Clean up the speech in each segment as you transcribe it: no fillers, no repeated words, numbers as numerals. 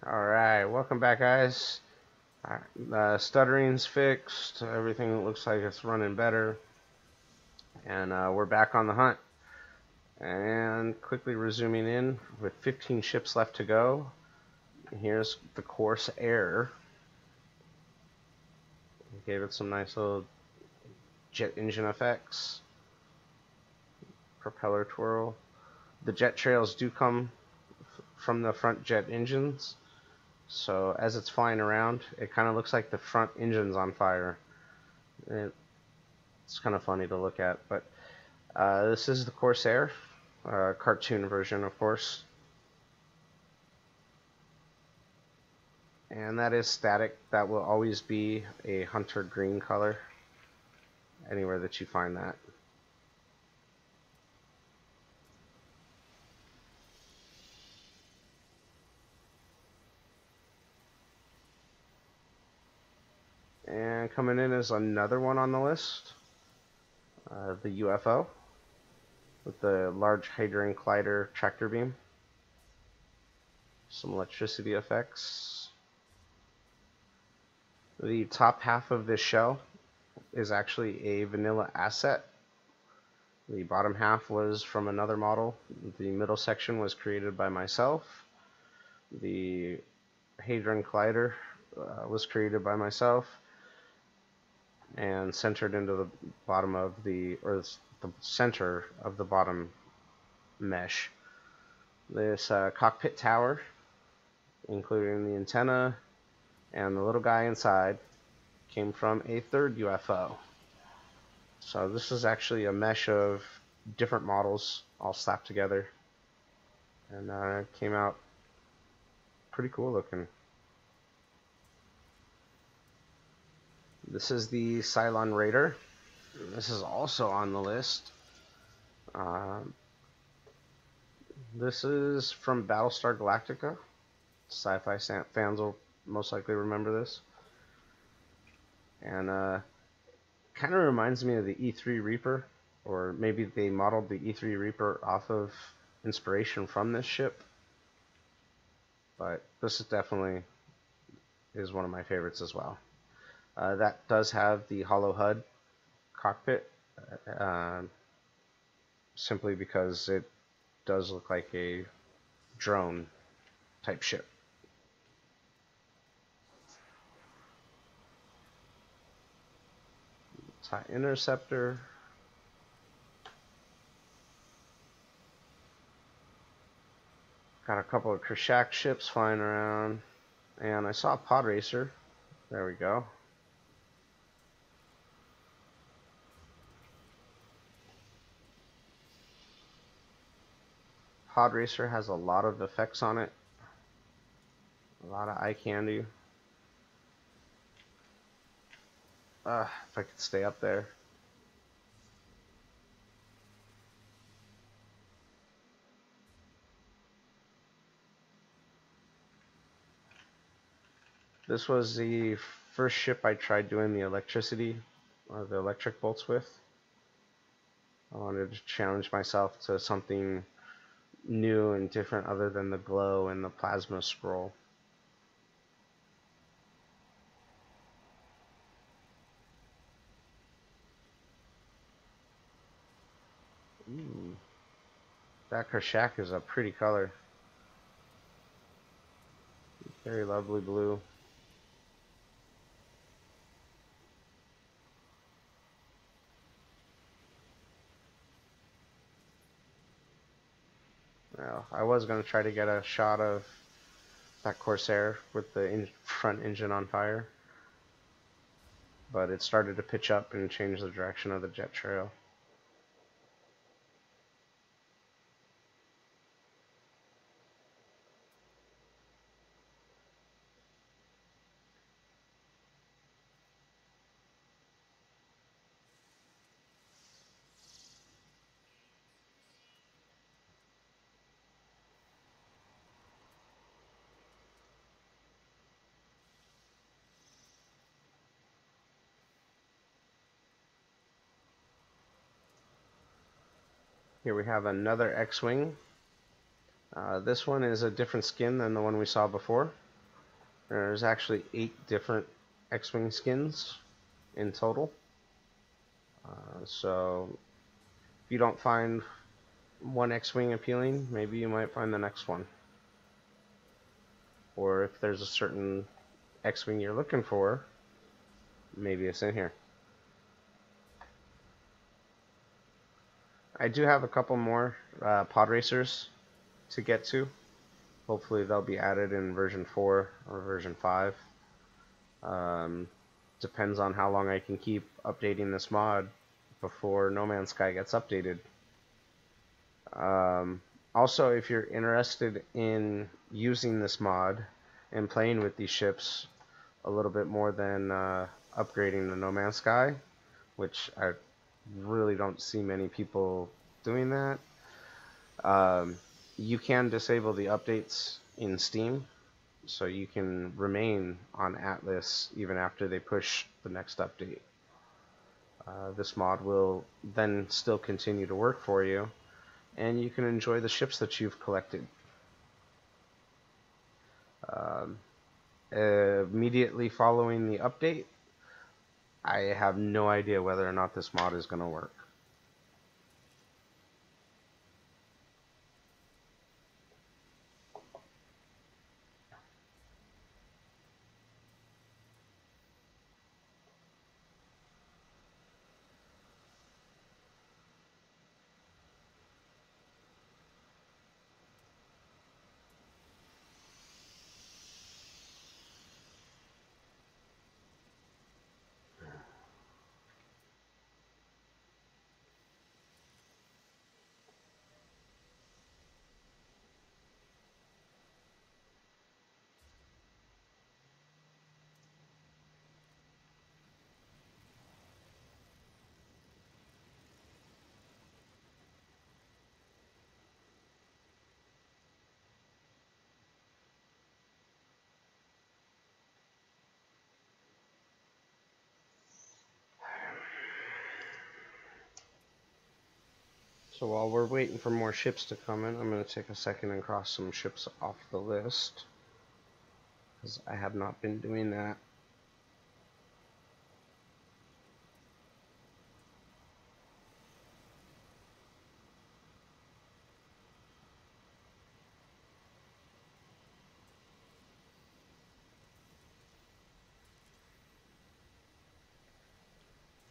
Alright, welcome back, guys. Stuttering's fixed, everything looks like it's running better, and we're back on the hunt. And quickly resuming in with 15 ships left to go. Here's the Corsair. Gave it some nice little jet engine effects, propeller twirl. The jet trails do come from the front jet engines. So as it's flying around, it kind of looks like the front engine's on fire. It's kind of funny to look at, but this is the Corsair, cartoon version, of course. And that is static. That will always be a hunter green color, anywhere that you find that. And coming in is another one on the list, the UFO with the large Hadron Collider tractor beam. Some electricity effects. The top half of this shell is actually a vanilla asset. The bottom half was from another model. The middle section was created by myself. The Hadron Collider was created by myself and centered into the bottom of the center of the bottom mesh. This cockpit tower, including the antenna and the little guy inside, came from a third UFO. So this is actually a mesh of different models all slapped together, and came out pretty cool looking. This is the Cylon Raider. This is also on the list. This is from Battlestar Galactica. Sci-fi fans will most likely remember this. And kind of reminds me of the E3 Reaper, or maybe they modeled the E3 Reaper off of inspiration from this ship. But this is definitely one of my favorites as well. That does have the hollow HUD cockpit, simply because it does look like a drone type ship. TIE Interceptor. Got a couple of Kershak ships flying around, and I saw a pod racer. There we go. Pod racer has a lot of effects on it, a lot of eye candy. If I could stay up there. This was the first ship I tried doing the electricity, or the electric bolts with. I wanted to challenge myself to something new and different other than the glow and the plasma scroll. Ooh, that Kershak is a pretty color. Very lovely blue. Well, I was going to try to get a shot of that Corsair with the front engine on fire, but it started to pitch up and change the direction of the jet trail. Here we have another X-Wing. This one is a different skin than the one we saw before. There's actually 8 different X-Wing skins in total. So if you don't find one X-Wing appealing, maybe you might find the next one. Or if there's a certain X-Wing you're looking for, maybe it's in here. I do have a couple more pod racers to get to. Hopefully they'll be added in version 4 or version 5. Depends on how long I can keep updating this mod before No Man's Sky gets updated. Also, if you're interested in using this mod and playing with these ships a little bit more than upgrading the No Man's Sky, which I really don't see many people doing that, you can disable the updates in Steam, so you can remain on Atlas even after they push the next update. This mod will then still continue to work for you, and you can enjoy the ships that you've collected. Immediately following the update, I have no idea whether or not this mod is going to work. So while we're waiting for more ships to come in, I'm going to take a second and cross some ships off the list, because I have not been doing that.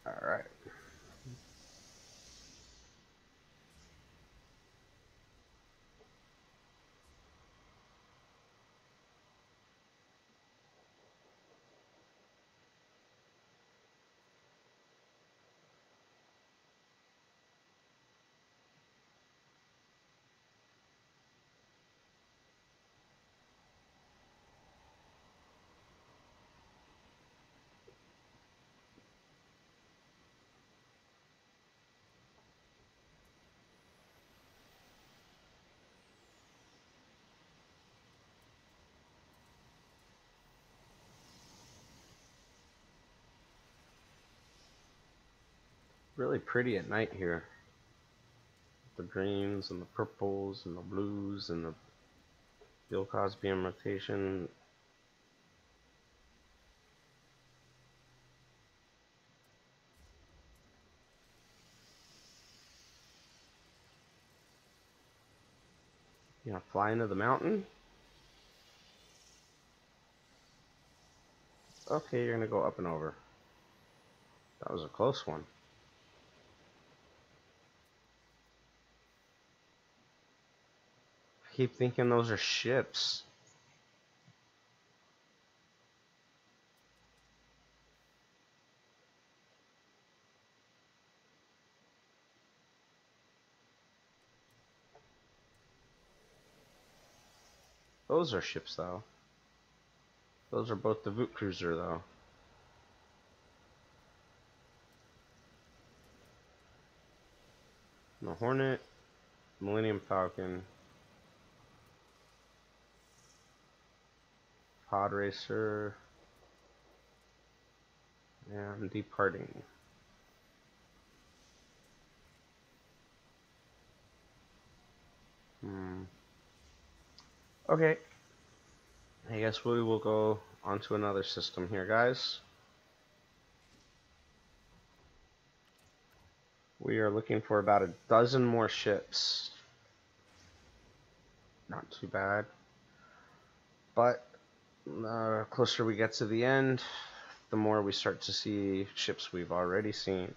Alright. Really pretty at night here. The greens and the purples and the blues and the Bill Cosby rotation. You know, fly into the mountain? Okay, you're gonna go up and over. That was a close one. I keep thinking those are ships. Those are ships, though. Those are both the Voot Cruiser, though. The Hornet, Millennium Falcon, Pod Racer, and Departing. Okay. I guess we will go on to another system here, guys. We are looking for about a dozen more ships. Not too bad. But the closer we get to the end, the more we start to see ships we've already seen.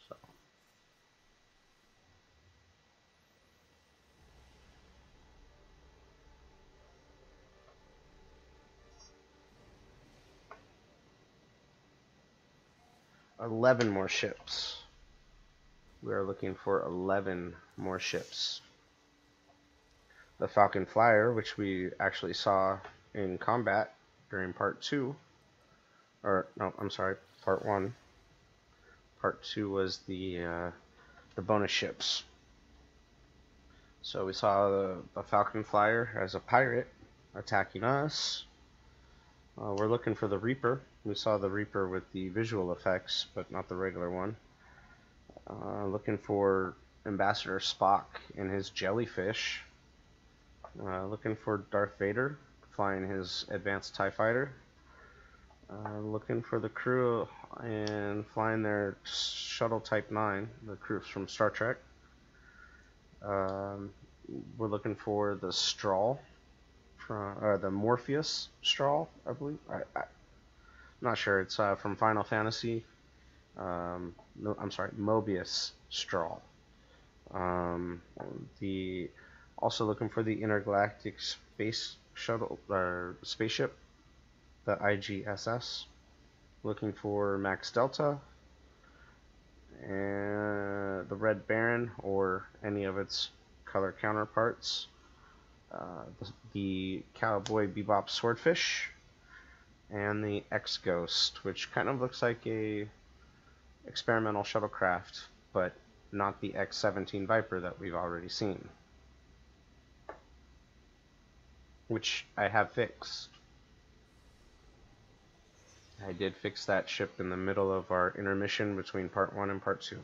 So. $11 more ships. We are looking for 11 more ships. The Falcon Flyer, which we actually saw in combat during part 2, or no, I'm sorry, part 1. Part 2 was the bonus ships. So we saw the Falcon Flyer as a pirate attacking us. We're looking for the Reaper. We saw the Reaper with the visual effects, but not the regular one. Looking for Ambassador Spock and his jellyfish. Looking for Darth Vader flying his advanced TIE fighter. Looking for the crew and flying their shuttle Type 9, the crew from Star Trek. We're looking for the Strahl, the Morpheus Strahl, I believe. I'm not sure. It's from Final Fantasy. No, I'm sorry, Mobius Strahl. Also looking for the Intergalactic Space Shuttle or spaceship, the IGSS. Looking for Max Delta and the Red Baron or any of its color counterparts. The Cowboy Bebop Swordfish and the X-Ghost, which kind of looks like a experimental shuttlecraft, but not the X-17 Viper that we've already seen, which I have fixed. I did fix that ship in the middle of our intermission between part 1 and part 2.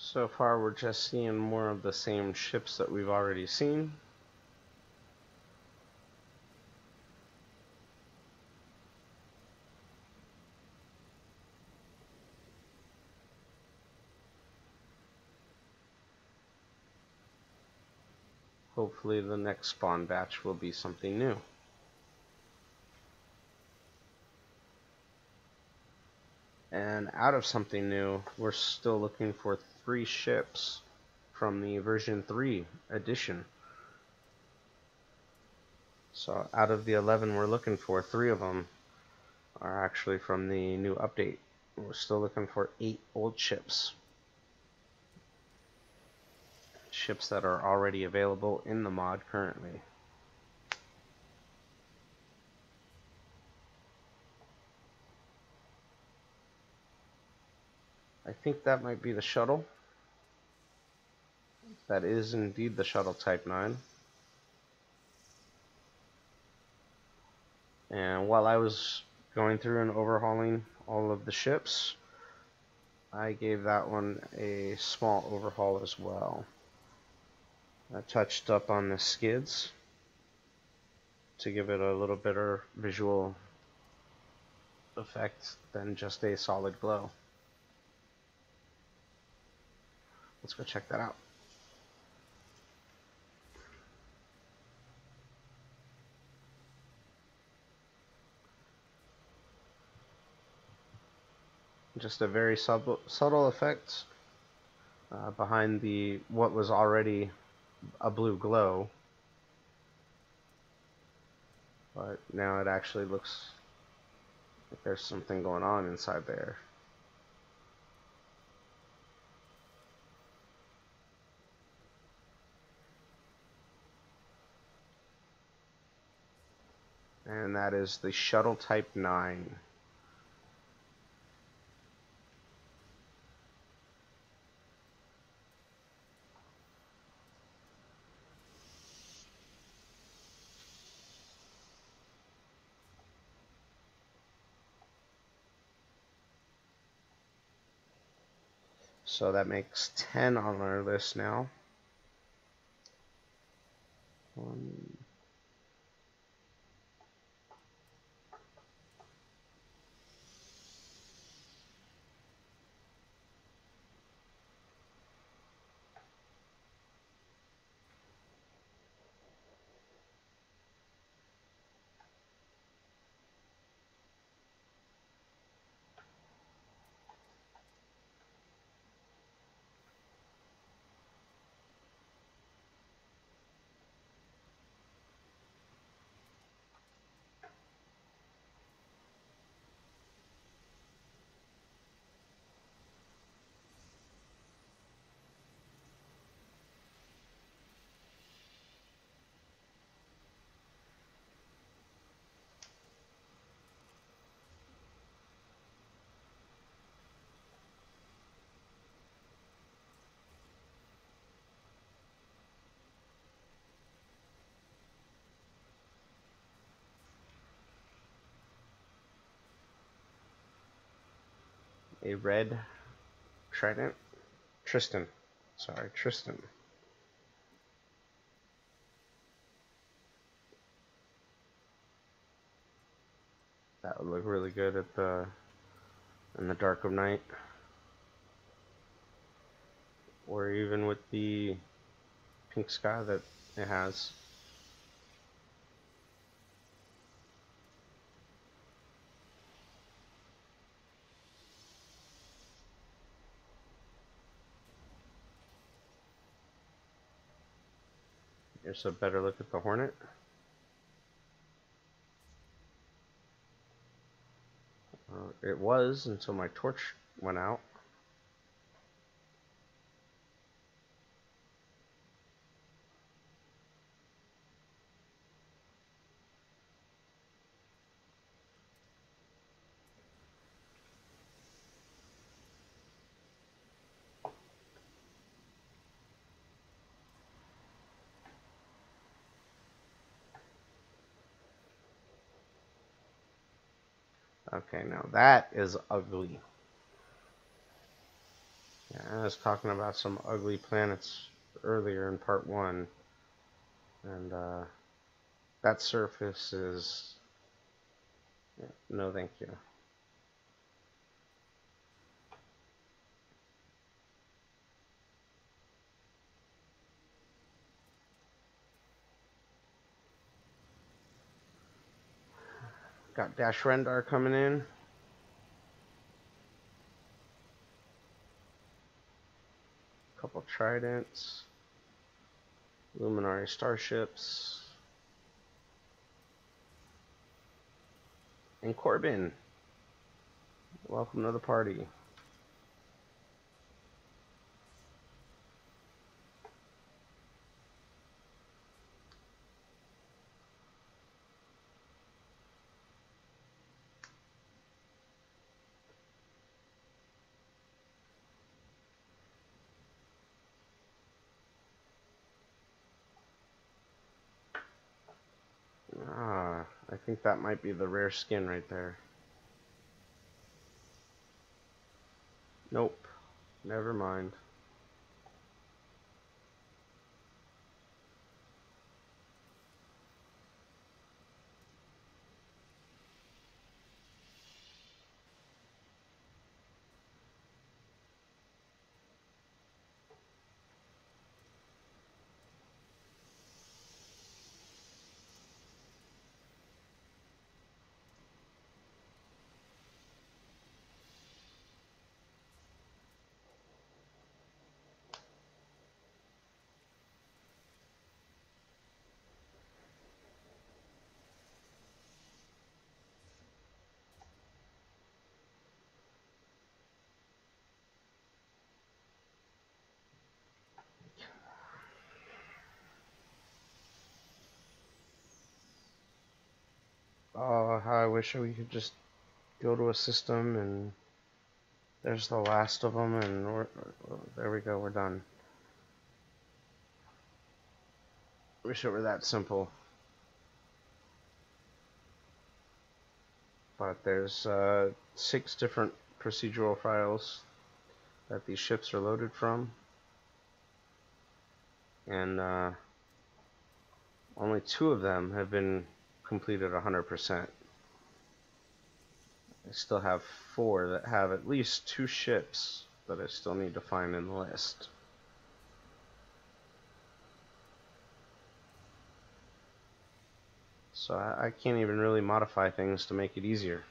So far we're just seeing more of the same ships that we've already seen. Hopefully the next spawn batch will be something new. And out of something new, we're still looking for 3 ships from the version 3 edition. So out of the 11 we're looking for, 3 of them are actually from the new update. We're still looking for 8 old ships. Ships that are already available in the mod currently. I think that might be the shuttle. That is indeed the shuttle Type 9. And while I was going through and overhauling all of the ships. I gave that one a small overhaul as well. I touched up on the skids to give it a little better visual effect than just a solid glow. Let's go check that out. Just a very subtle effect behind what was already a blue glow, but now it actually looks like there's something going on inside there. And that is the Shuttle Type 9. So that makes 10 on our list now. A red trident. Tristan. Sorry, Tristan. That would look really good at in the dark of night, or even with the pink sky that it has. Here's a better look at the Hornet. It was until my torch went out. Okay, now that is ugly. Yeah, I was talking about some ugly planets earlier in part 1, and that surface is, yeah, no thank you. Got Dash Rendar coming in. Couple Tridents. Luminary Starships. And Corbin. Welcome to the party. I think that might be the rare skin right there. Nope. Never mind. Oh, how I wish we could just go to a system and there's the last of them, and there we go, we're done. Wish it were that simple. But there's 6 different procedural files that these ships are loaded from, and only 2 of them have been completed 100%. I still have 4 that have at least 2 ships that I still need to find in the list. So I can't even really modify things to make it easier.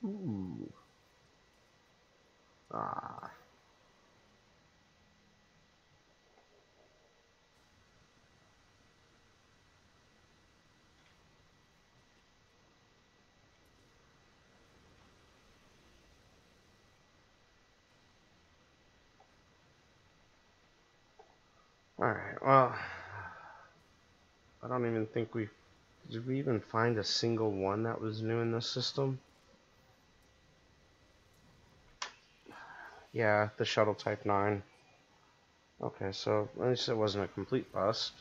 Ooh. Ah. Alright, well, I don't even think did we even find a single one that was new in this system? Yeah, the shuttle type 9. Okay, so at least it wasn't a complete bust.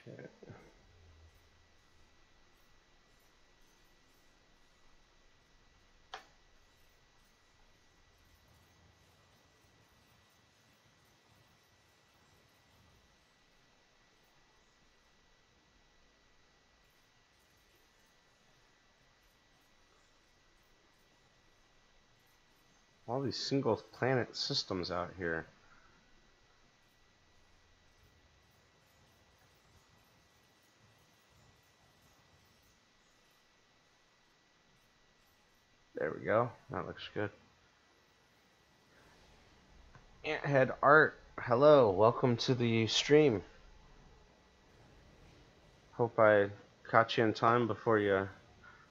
Okay. All these single planet systems out here. There we go. That looks good. Anthead Art, hello, welcome to the stream. Hope I caught you in time before you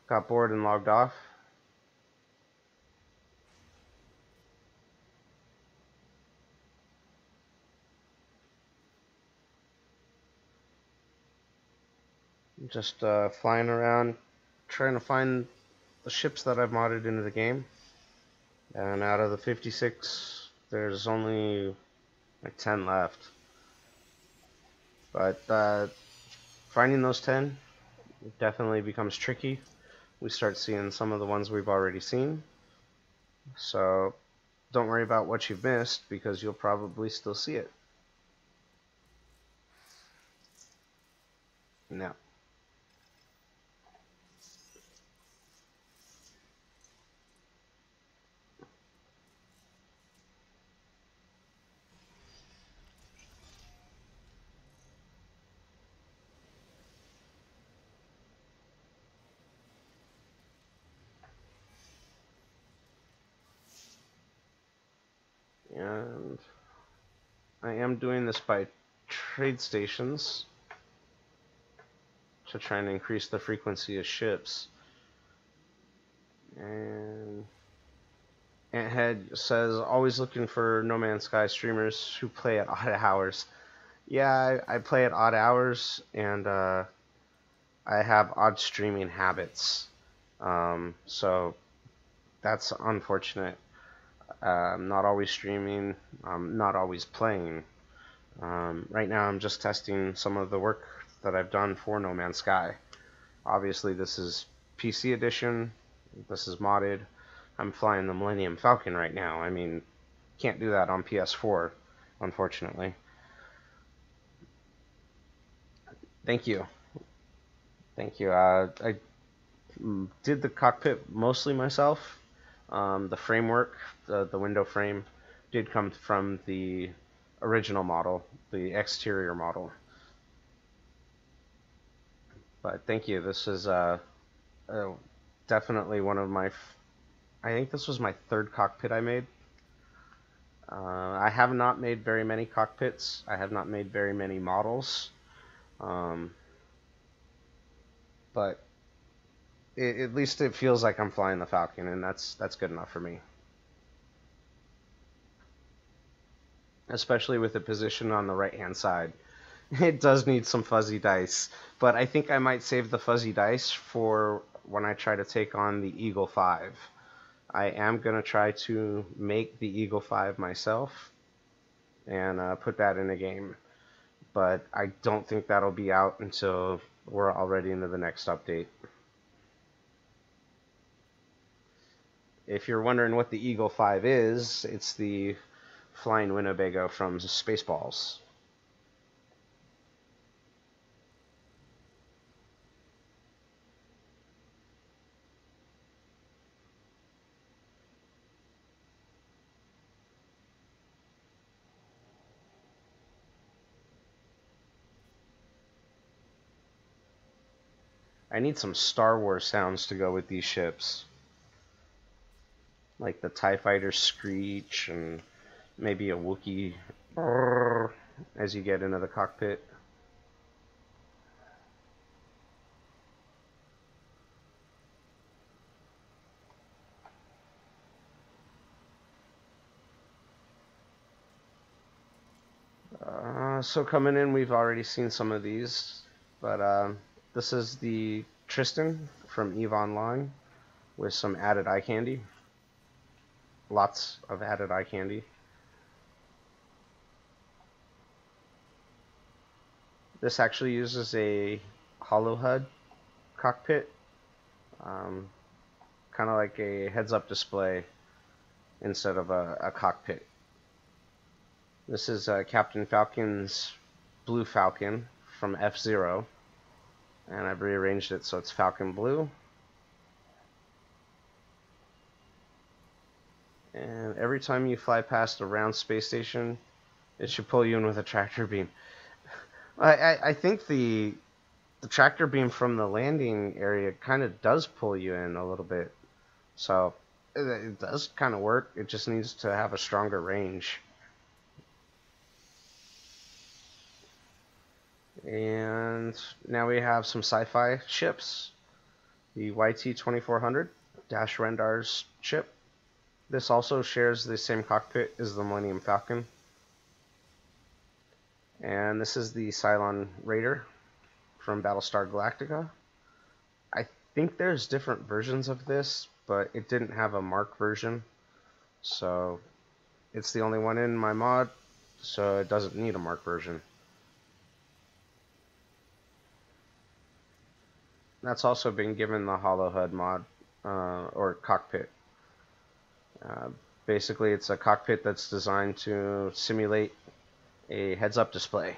got bored and logged off. Just flying around trying to find the ships that I've modded into the game. And out of the 56 There's only like 10 left. But finding those 10 definitely becomes tricky. We start seeing some of the ones we've already seen. So don't worry about what you've missed, because you'll probably still see it. Now, and I am doing this by trade stations to try and increase the frequency of ships. And Anthead says, always looking for No Man's Sky streamers who play at odd hours. Yeah, I play at odd hours, and I have odd streaming habits. So that's unfortunate. I'm not always streaming. I'm not always playing. Right now I'm just testing some of the work that I've done for No Man's Sky. Obviously this is PC edition. This is modded. I'm flying the Millennium Falcon right now. I mean, can't do that on PS4, unfortunately. Thank you. Thank you. I did the cockpit mostly myself. The framework, the window frame, did come from the original model, the exterior model. But thank you. This is definitely one of my... I think this was my third cockpit I made. I have not made very many cockpits. I have not made very many models. But at least it feels like I'm flying the Falcon, and that's good enough for me. Especially with the position on the right-hand side. It does need some fuzzy dice, but I think I might save the fuzzy dice for when I try to take on the Eagle 5. I am going to try to make the Eagle 5 myself and put that in a game. But I don't think that'll be out until we're already into the next update. If you're wondering what the Eagle 5 is, it's the Flying Winnebago from Spaceballs. I need some Star Wars sounds to go with these ships. Like the TIE Fighter screech and maybe a Wookiee as you get into the cockpit. So coming in, we've already seen some of these, but this is the Tristan from EVE Online with some added eye candy. Lots of added eye candy. This actually uses a hollow HUD cockpit, kind of like a heads-up display instead of a cockpit. This is Captain Falcon's Blue Falcon from F-Zero, and I've rearranged it so it's Falcon Blue. And every time you fly past a round space station, it should pull you in with a tractor beam. I think the tractor beam from the landing area kind of does pull you in a little bit. So it does kind of work. It just needs to have a stronger range. And now we have some sci-fi ships. The YT-2400, Dash Rendar's ship. This also shares the same cockpit as the Millennium Falcon. And this is the Cylon Raider from Battlestar Galactica. I think there's different versions of this, but it didn't have a mark version. So it's the only one in my mod, so it doesn't need a marked version. That's also been given the Hollow HUD mod, or cockpit. Basically, it's a cockpit that's designed to simulate a heads-up display.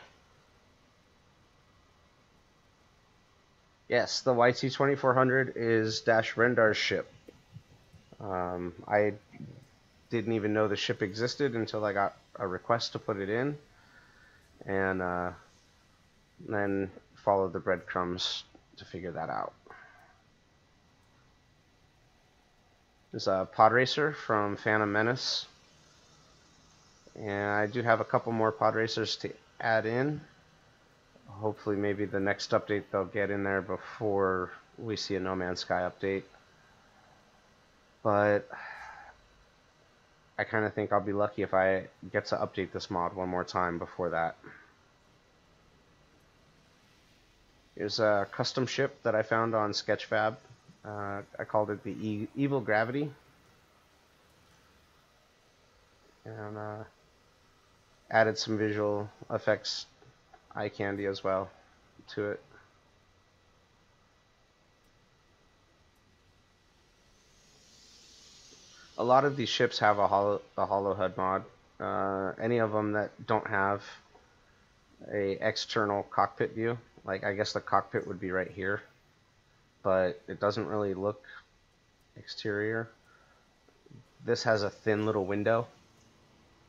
Yes, the YT-2400 is Dash Rendar's ship. I didn't even know the ship existed until I got a request to put it in, and then followed the breadcrumbs to figure that out. There's a pod racer from Phantom Menace, and I do have a couple more pod racers to add in. Hopefully maybe the next update they'll get in there before we see a No Man's Sky update. But I kind of think I'll be lucky if I get to update this mod one more time before that. Here's a custom ship that I found on Sketchfab. I called it the Evil Gravity. And added some visual effects, eye candy as well, to it. A lot of these ships have a hollow HUD mod. Any of them that don't have a external cockpit view, like I guess the cockpit would be right here, but it doesn't really look exterior. This has a thin little window.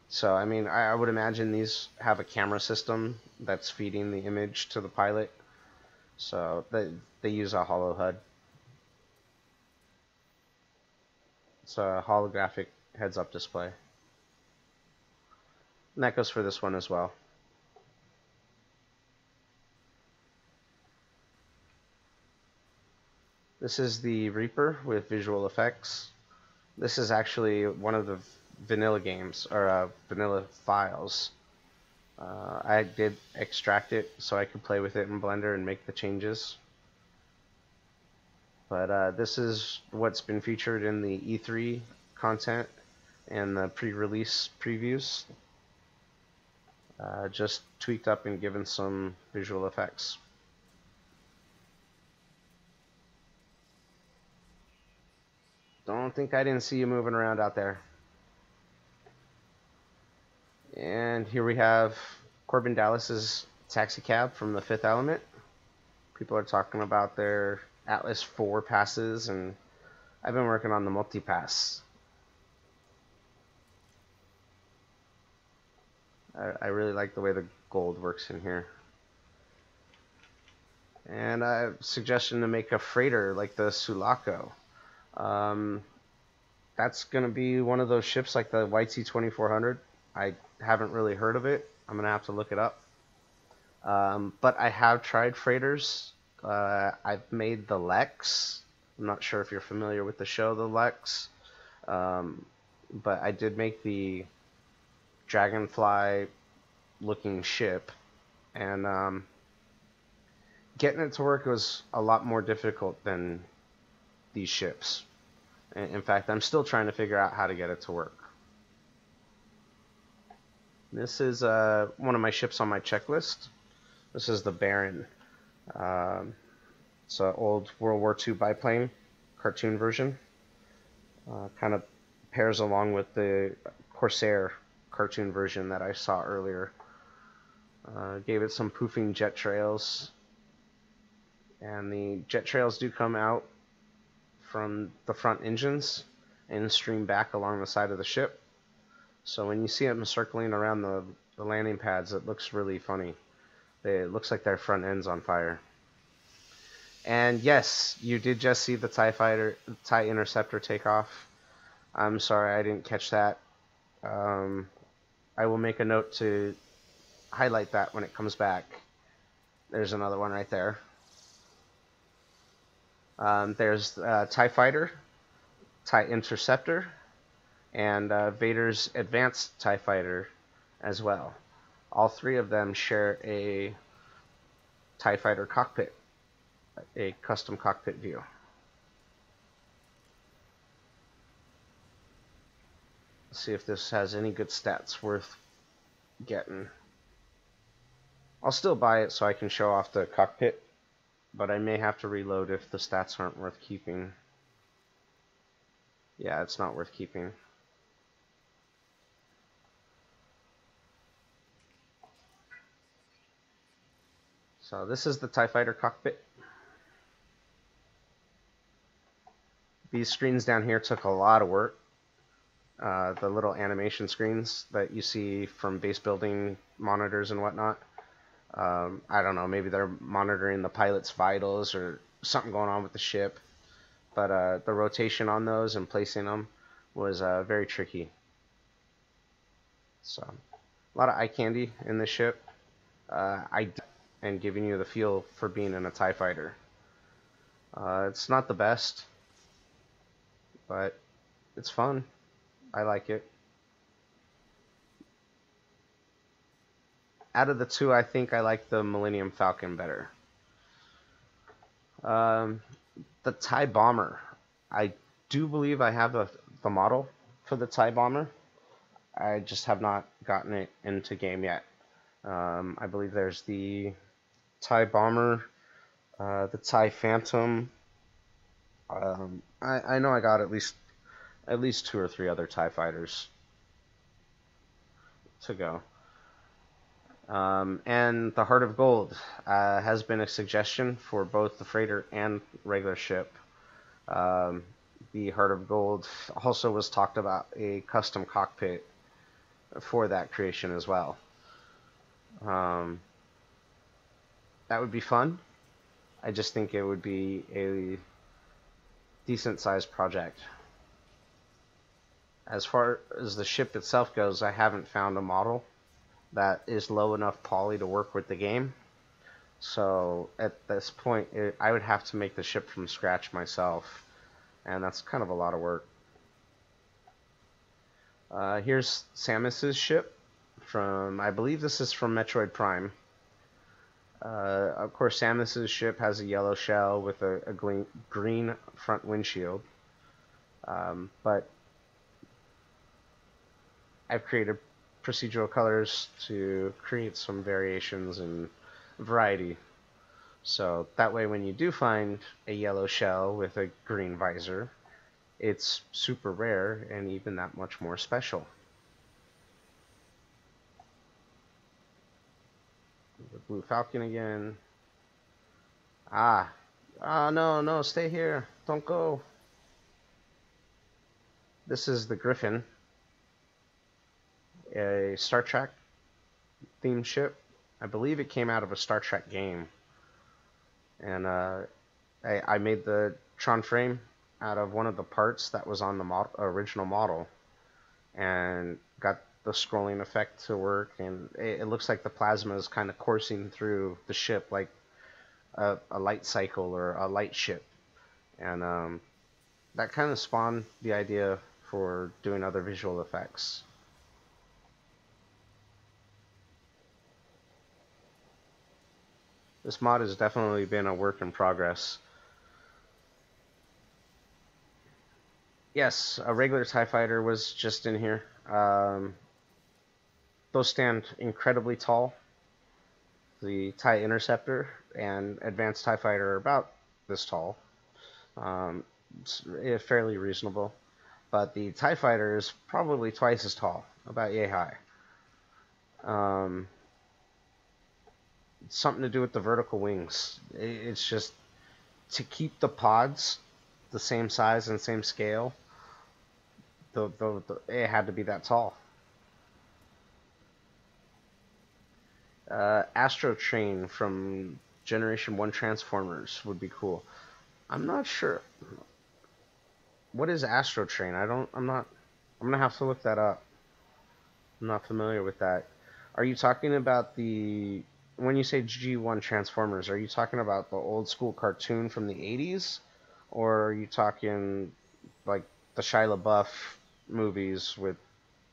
So, I mean, I would imagine these have a camera system that's feeding the image to the pilot. So, they use a hollow HUD. It's a holographic heads-up display. And that goes for this one as well. This is the Reaper with visual effects. This is actually one of the vanilla games, or vanilla files. I did extract it so I could play with it in Blender and make the changes. But this is what's been featured in the E3 content and the pre-release previews. Just tweaked up and given some visual effects. Don't think I didn't see you moving around out there. And here we have Corbin Dallas's taxi cab from The Fifth Element. People are talking about their Atlas 4 passes, and I've been working on the multi-pass. I really like the way the gold works in here. And I have a suggestion to make a freighter like the Sulaco. That's going to be one of those ships like the YT-2400. I haven't really heard of it. I'm going to have to look it up. But I have tried freighters. I've made the Lex. I'm not sure if you're familiar with the show, the Lex. But I did make the Dragonfly looking ship. And getting it to work was a lot more difficult than these ships. In fact, I'm still trying to figure out how to get it to work. This is one of my ships on my checklist. This is the Baron. It's an old World War II biplane cartoon version. Kind of pairs along with the Corsair cartoon version that I saw earlier. Gave it some poofing jet trails. And the jet trails do come out from the front engines and stream back along the side of the ship. So when you see them circling around the landing pads, it looks really funny. It looks like their front end's on fire. And yes, you did just see the TIE Interceptor take off. I'm sorry I didn't catch that. I will make a note to highlight that when it comes back. There's another one right there. There's TIE Fighter, TIE Interceptor, and Vader's Advanced TIE Fighter as well. All three of them share a TIE Fighter cockpit, a custom cockpit view. see if this has any good stats worth getting. I'll still buy it so I can show off the cockpit, but I may have to reload if the stats aren't worth keeping. Yeah, it's not worth keeping. So this is the TIE Fighter cockpit. These screens down here took a lot of work. The little animation screens that you see from base building monitors and whatnot. I don't know, maybe they're monitoring the pilot's vitals or something going on with the ship. But the rotation on those and placing them was very tricky. So, a lot of eye candy in this ship. And giving you the feel for being in a TIE Fighter. It's not the best, but it's fun. I like it. Out of the two, I think I like the Millennium Falcon better. The TIE Bomber. I do believe I have the model for the TIE Bomber. I just have not gotten it into game yet. I believe there's the TIE Bomber, the TIE Phantom. I know I got at least 2 or 3 other TIE Fighters to go. And the Heart of Gold has been a suggestion for both the freighter and regular ship. The Heart of Gold also was talked about a custom cockpit for that creation as well. That would be fun. I just think it would be a decent sized project. As far as the ship itself goes, I haven't found a model that is low enough poly to work with the game. So at this point, I would have to make the ship from scratch myself, and that's kind of a lot of work. Here's Samus's ship from, I believe this is from Metroid Prime. Of course, Samus's ship has a yellow shell with a green front windshield. But I've created procedural colors to create some variations and variety. So that way when you do find a yellow shell with a green visor, it's super rare and even that much more special. The Blue Falcon again. No, stay here. Don't go. This is the Griffin, a Star Trek themed ship. I believe it came out of a Star Trek game. And I made the Tron frame out of one of the parts that was on the original model, and got the scrolling effect to work, and it looks like the plasma is kind of coursing through the ship like a light cycle or a light ship, and that kind of spawned the idea for doing other visual effects. This mod has definitely been a work in progress. Yes, a regular TIE Fighter was just in here. Those stand incredibly tall. The TIE Interceptor and Advanced TIE Fighter are about this tall. It's fairly reasonable. But the TIE Fighter is probably twice as tall, about yay high. It's something to do with the vertical wings. It's just to keep the pods the same size and same scale. It had to be that tall. Astro Train from Generation 1 Transformers would be cool. I'm not sure. What is Astro Train? I'm gonna have to look that up. I'm not familiar with that. Are you talking about when you say G1 Transformers, are you talking about the old school cartoon from the 80s? Or are you talking like the Shia LaBeouf movies with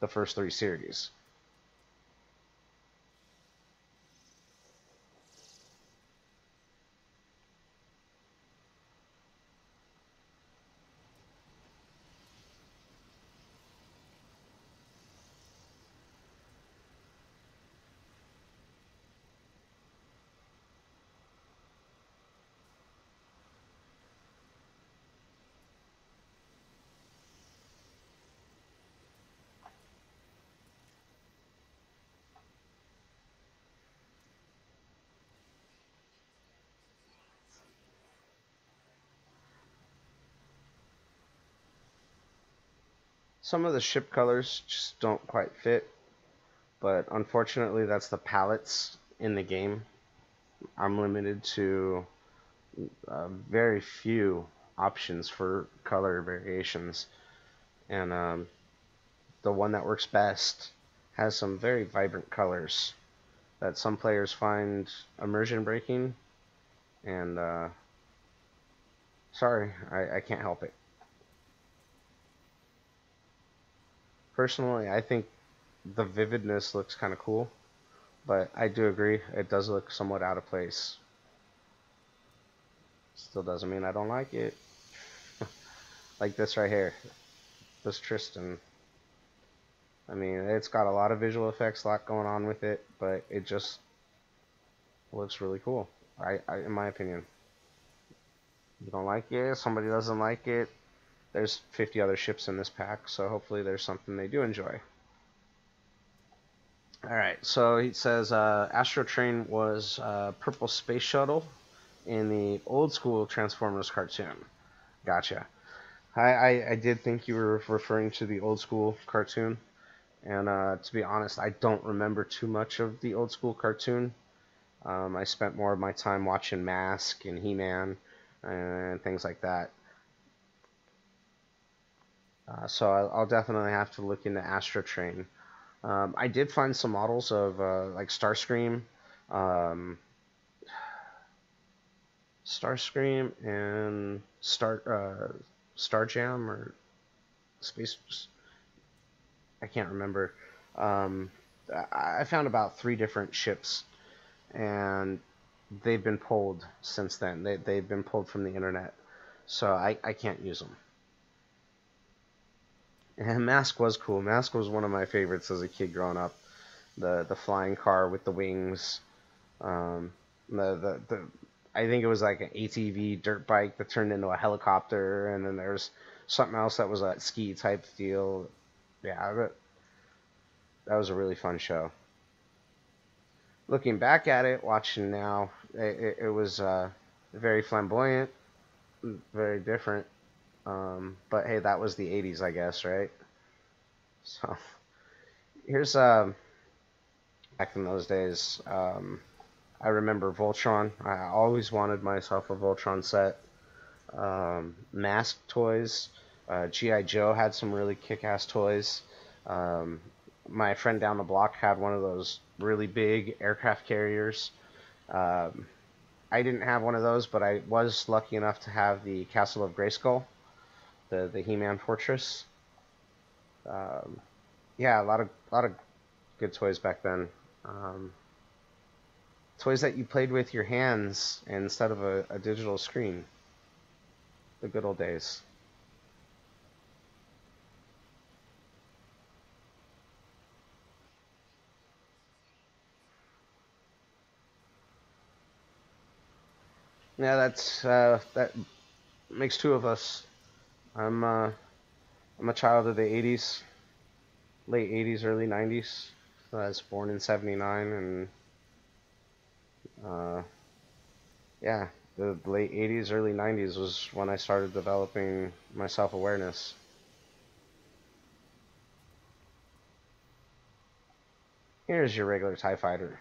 the first 3 series? Some of the ship colors just don't quite fit, but unfortunately that's the palettes in the game. I'm limited to very few options for color variations, and the one that works best has some very vibrant colors that some players find immersion breaking, and sorry, I can't help it. Personally, I think the vividness looks kind of cool, but I do agree it does look somewhat out of place. Still doesn't mean I don't like it. Like this right here, this Tristan. I mean, it's got a lot of visual effects, a lot going on with it, but it just looks really cool, in my opinion. You don't like it, somebody doesn't like it. There's 50 other ships in this pack, so hopefully there's something they do enjoy. Alright, so he says Astro Train was Purple Space Shuttle in the old school Transformers cartoon. Gotcha. I did think you were referring to the old school cartoon, and to be honest, I don't remember too much of the old school cartoon. I spent more of my time watching Mask and He-Man and things like that. So I'll definitely have to look into Astro Train. I did find some models of like Starscream and Starjam or Space. I can't remember. I found about 3 different ships, and they've been pulled since then. They've been pulled from the internet, so I can't use them. And Mask was cool. Mask was one of my favorites as a kid growing up. The flying car with the wings. I think it was like an ATV dirt bike that turned into a helicopter, and then there's something else that was a ski type deal. Yeah, that was a really fun show. Looking back at it, watching now, it was very flamboyant, very different. But hey, that was the 80s, I guess, right? So here's back in those days. I remember Voltron. I always wanted myself a Voltron set. Mask toys. G.I. Joe had some really kick-ass toys. My friend down the block had one of those really big aircraft carriers. I didn't have one of those, but I was lucky enough to have the Castle of Grayskull, the He-Man fortress. Yeah, a lot of good toys back then. Toys that you played with your hands instead of a digital screen. The good old days. Yeah, that makes 2 of us. I'm a child of the 80s, late 80s, early 90s. So I was born in 79, and yeah, the late 80s, early 90s was when I started developing my self-awareness. Here's your regular TIE fighter.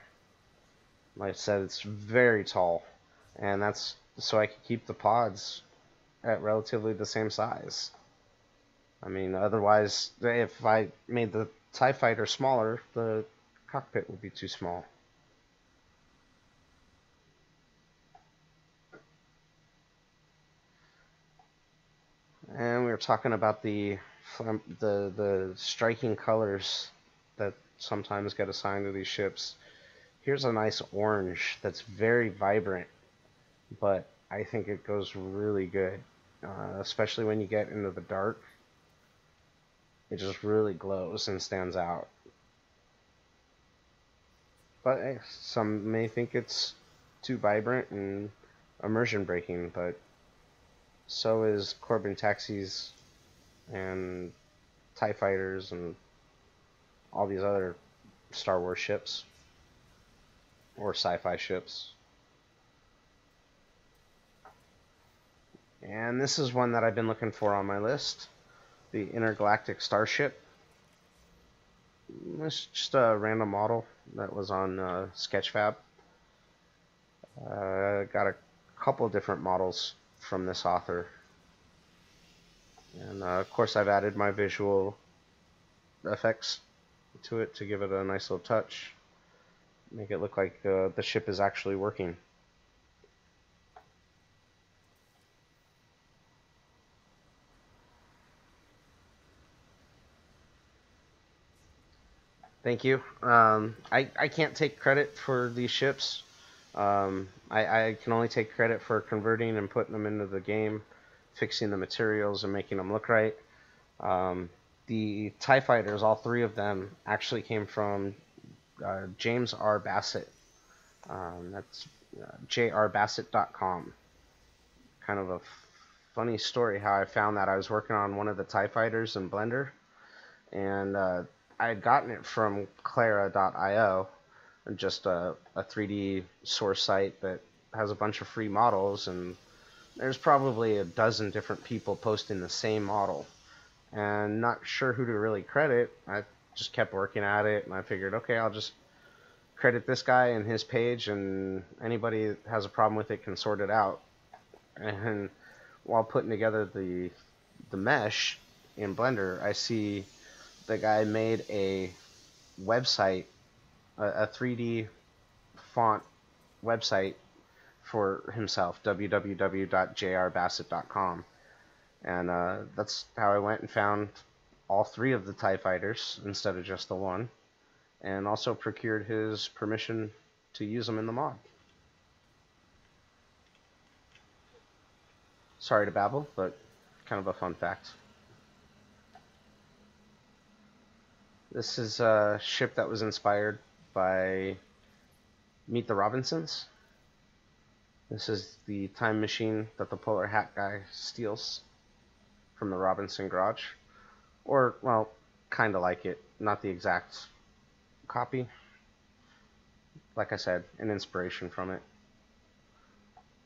Like I said, it's very tall, and that's so I could keep the pods at relatively the same size. I mean, otherwise, if I made the TIE fighter smaller, the cockpit would be too small. And we were talking about the striking colors that sometimes get assigned to these ships. Here's a nice orange that's very vibrant, but I think it goes really good, especially when you get into the dark. It just really glows and stands out. But hey, some may think it's too vibrant and immersion breaking, but so is Corbin Taxis and TIE Fighters and all these other Star Wars ships or sci-fi ships. And this is one that I've been looking for on my list. the Intergalactic Starship. It's just a random model that was on Sketchfab. Got a couple different models from this author. And of course I've added my visual effects to it to give it a nice little touch. Make it look like the ship is actually working. Thank you. I can't take credit for these ships. I can only take credit for converting and putting them into the game, fixing the materials and making them look right. The TIE Fighters, all three of them, actually came from James R. Bassett. That's jrbassett.com. Kind of a funny story how I found that. I was working on one of the TIE Fighters in Blender, and I had gotten it from Clara.io, just a 3D source site that has a bunch of free models, and there's probably a dozen different people posting the same model. And not sure who to really credit. I just kept working at it, and I figured, okay, I'll just credit this guy and his page, and anybody that has a problem with it can sort it out. And while putting together the mesh in Blender, I see the guy made a website, a 3D font website for himself, www.jrbassett.com. And that's how I went and found all three of the TIE Fighters instead of just the one, and also procured his permission to use them in the mod. Sorry to babble, but kind of a fun fact. This is a ship that was inspired by Meet the Robinsons. This is the time machine that the Polar Hat guy steals from the Robinson garage. Or, well, kind of like it. Not the exact copy. Like I said, an inspiration from it.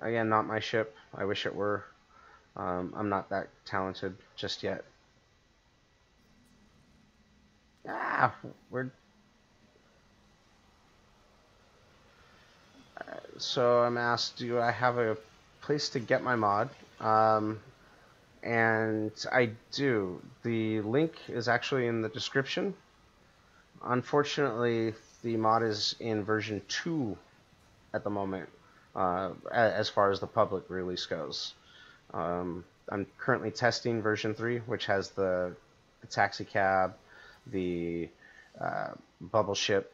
Again, not my ship. I wish it were. I'm not that talented just yet. So I'm asked, do I have a place to get my mod? And I do. The link is actually in the description. Unfortunately, the mod is in version 2 at the moment, as far as the public release goes. I'm currently testing version 3, which has the taxi cab, the bubble ship,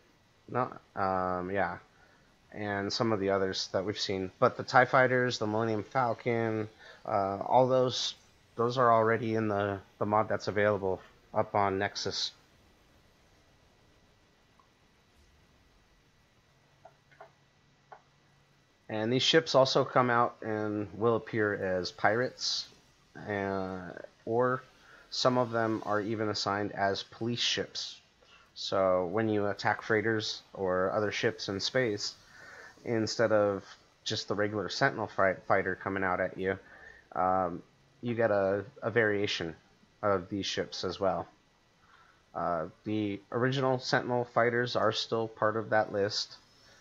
yeah, and some of the others that we've seen. But the TIE Fighters, the Millennium Falcon, all those are already in the mod that's available up on Nexus. And these ships also come out and will appear as pirates, or some of them are even assigned as police ships. So when you attack freighters or other ships in space, instead of just the regular Sentinel fighter coming out at you, you get a variation of these ships as well. The original Sentinel fighters are still part of that list.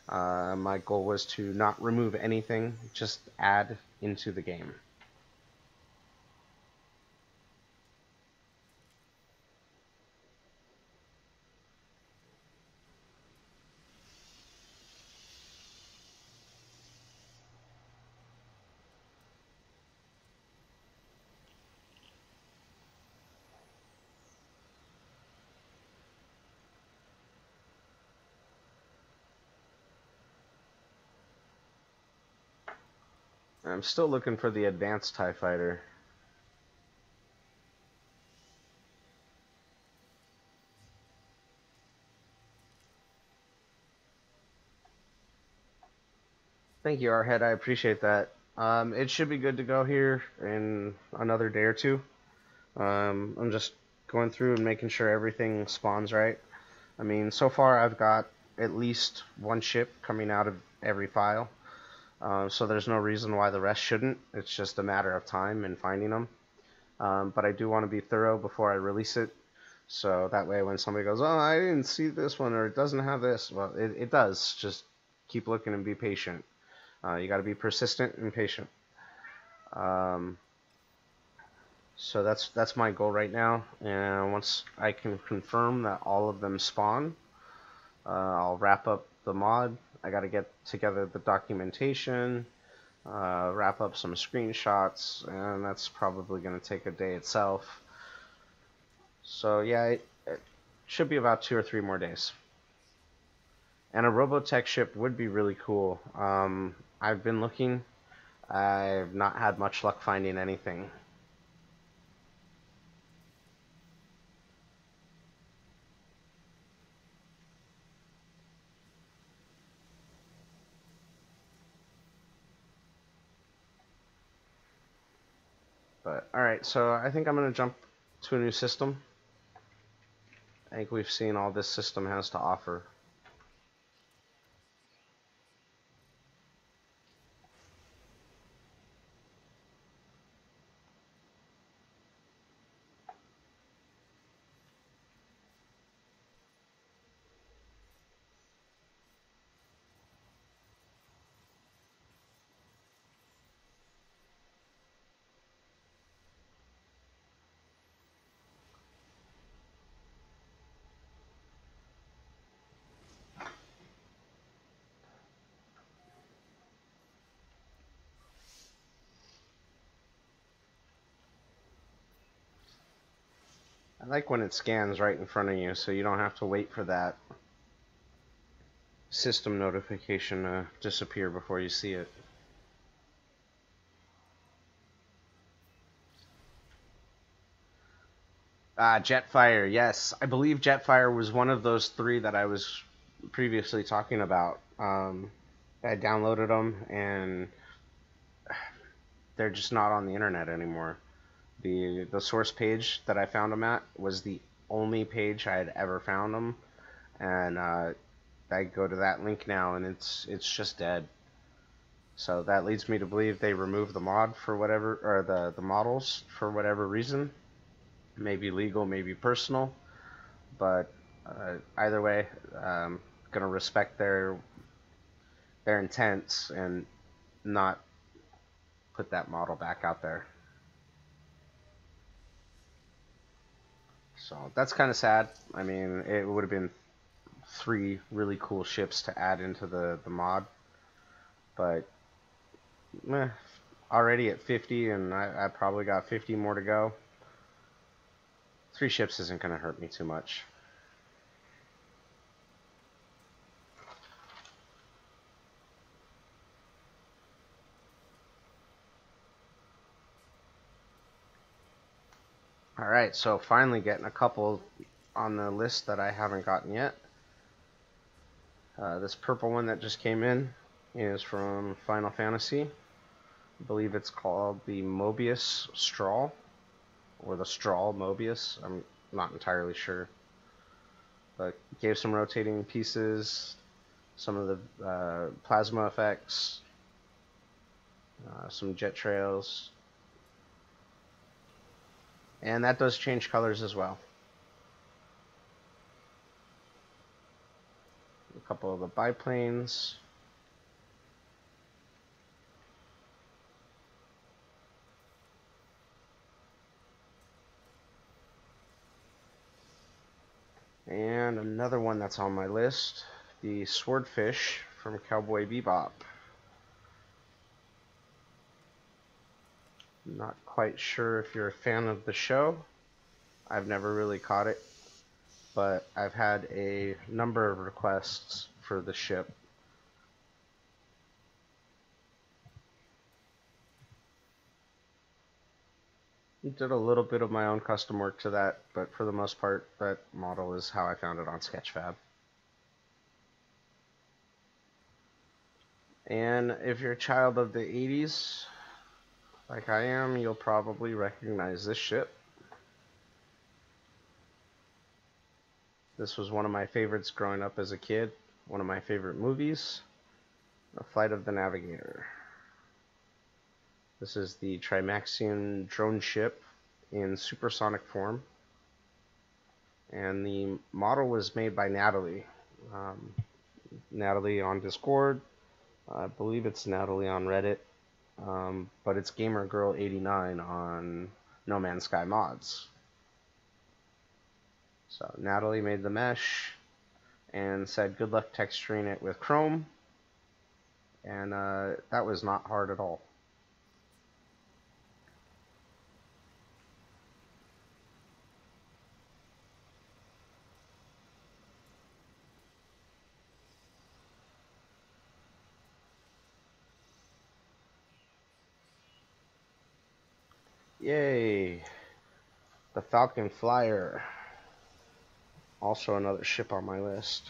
My goal was to not remove anything, just add into the game. I'm still looking for the advanced TIE Fighter. Thank you, Arhead. I appreciate that. It should be good to go here in another day or two. I'm just going through and making sure everything spawns right. I mean, so far I've got at least one ship coming out of every file. So there's no reason why the rest shouldn't. It's just a matter of time and finding them. but I do want to be thorough before I release it. So that way when somebody goes, oh, I didn't see this one, or it doesn't have this, well, it does. Just keep looking and be patient. You got to be persistent and patient. So that's my goal right now. And once I can confirm that all of them spawn, I'll wrap up the mod. I got to get together the documentation, wrap up some screenshots, and that's probably going to take a day itself. So yeah, it should be about 2 or 3 more days. And a Robotech ship would be really cool. I've been looking. I've not had much luck finding anything. But alright, so I think I'm going to jump to a new system. I think we've seen all this system has to offer. I like when it scans right in front of you, so you don't have to wait for that system notification to disappear before you see it. Jetfire, yes. I believe Jetfire was one of those 3 that I was previously talking about. I downloaded them, and they're just not on the internet anymore. The source page that I found them at was the only page I had ever found them, and I go to that link now, and it's just dead. So that leads me to believe they removed the mod for whatever, or the models for whatever reason. Maybe legal, maybe personal, but either way, gonna respect their intents and not put that model back out there. So that's kind of sad. I mean, it would have been 3 really cool ships to add into the mod, but already at 50, and I probably got 50 more to go. 3 ships isn't going to hurt me too much. Alright, so finally getting a couple on the list that I haven't gotten yet. This purple one that just came in is from Final Fantasy. I believe it's called the Mobius Straw, or the Straw Mobius. I'm not entirely sure. But gave some rotating pieces, some of the plasma effects, some jet trails. And that does change colors as well. A couple of the biplanes. And another one that's on my list, the Swordfish from Cowboy Bebop. Not quite sure if you're a fan of the show. I've never really caught it, but I've had a number of requests for the ship. Did a little bit of my own custom work to that, but for the most part, that model is how I found it on Sketchfab. And if you're a child of the 80s, like I am, you'll probably recognize this ship. This was one of my favorites growing up as a kid, one of my favorite movies, The Flight of the Navigator. This is the Trimaxion drone ship in supersonic form. And the model was made by Natalie. Natalie on Discord. I believe it's Natalie on Reddit. But it's GamerGirl89 on No Man's Sky Mods. So Natalie made the mesh and said good luck texturing it with Chrome. And that was not hard at all. Yay! The Falcon Flyer. Also another ship on my list.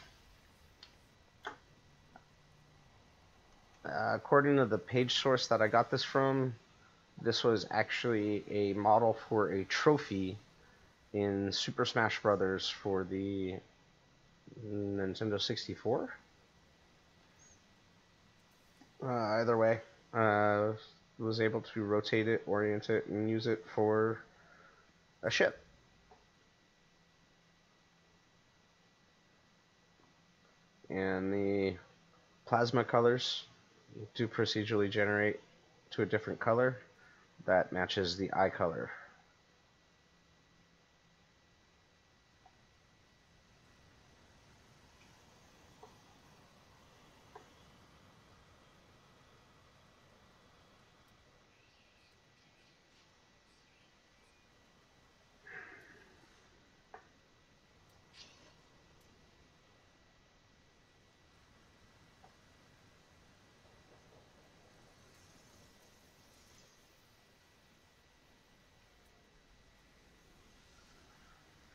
According to the page source that I got this from, this was actually a model for a trophy in Super Smash Bros. For the Nintendo 64. Either way, was able to rotate it, orient it, and use it for a ship. And the plasma colors do procedurally generate to a different color that matches the eye color.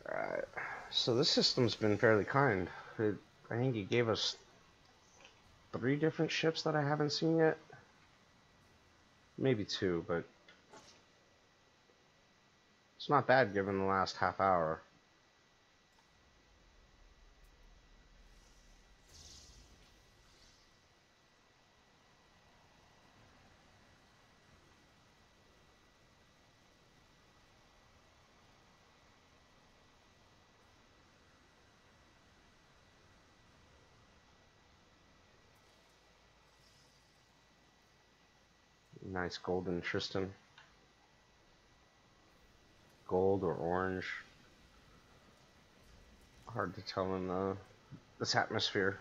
Alright, so this system's been fairly kind. I think it gave us 3 different ships that I haven't seen yet. Maybe 2, but it's not bad given the last half hour. Nice golden Tristan. Gold or orange. Hard to tell in this atmosphere.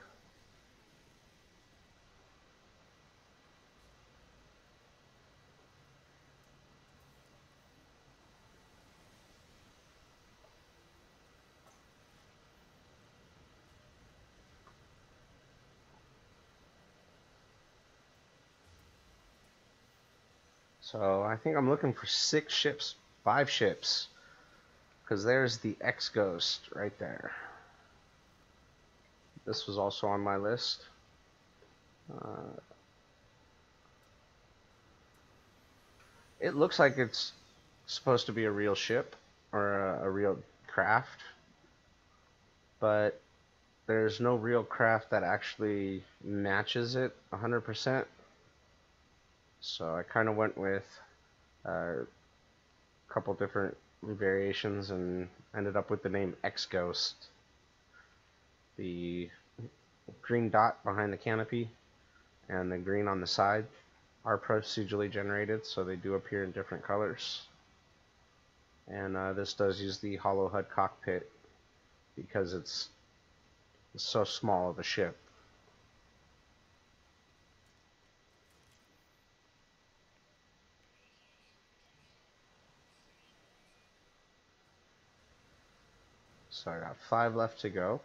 So I think I'm looking for 6 ships, 5 ships, because there's the X-Ghost right there. This was also on my list. It looks like it's supposed to be a real ship or a real craft, but there's no real craft that actually matches it 100%. So I kind of went with a couple different variations and ended up with the name X-Ghost. The green dot behind the canopy and the green on the side are procedurally generated, so they do appear in different colors. And this does use the hollow HUD cockpit because it's so small of a ship. So I got 5 left to go.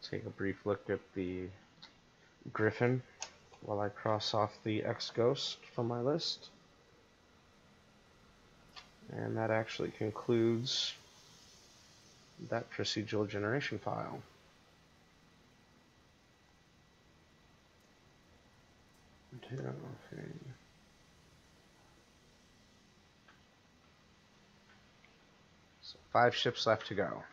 Take a brief look at the Griffin while I cross off the X-Ghost from my list. And that actually concludes that procedural generation file. Okay. So 5 ships left to go.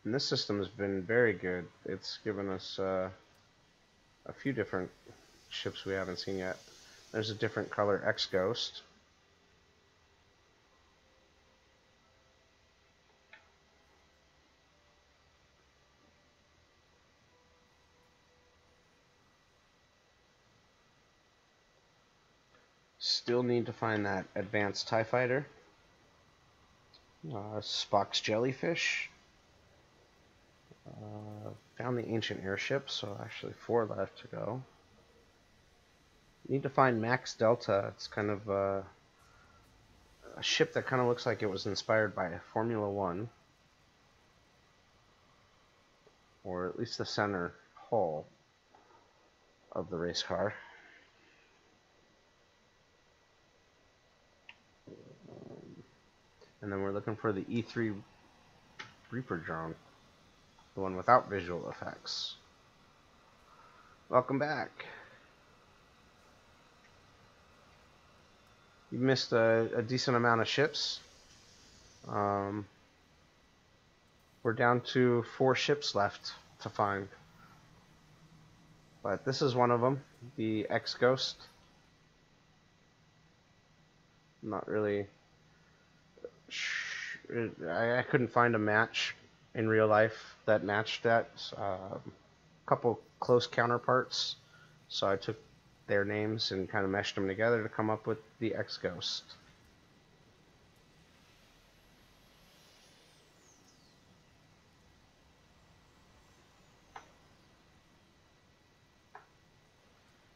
And this system has been very good. It's given us a few different ships we haven't seen yet. There's a different color X-Ghost. Still need to find that advanced TIE fighter. Spock's jellyfish. Found the ancient airship, so actually 4 left to go. Need to find Max Delta. It's kind of a ship that kind of looks like it was inspired by Formula One, or at least the center hull of the race car. And then we're looking for the E3 Reaper drone, the one without visual effects. Welcome back. You missed a decent amount of ships. We're down to 4 ships left to find. But this is one of them, the X-Ghost. Not really... I couldn't find a match in real life that matched that. A couple close counterparts, so I took their names and kind of meshed them together to come up with the X-Ghost.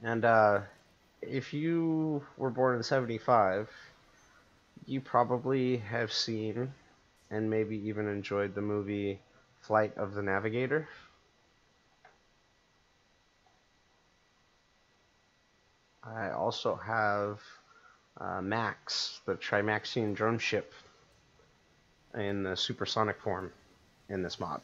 And if you were born in '75, you probably have seen and maybe even enjoyed the movie Flight of the Navigator. I also have Max, the Trimaxian drone ship, in the supersonic form in this mod.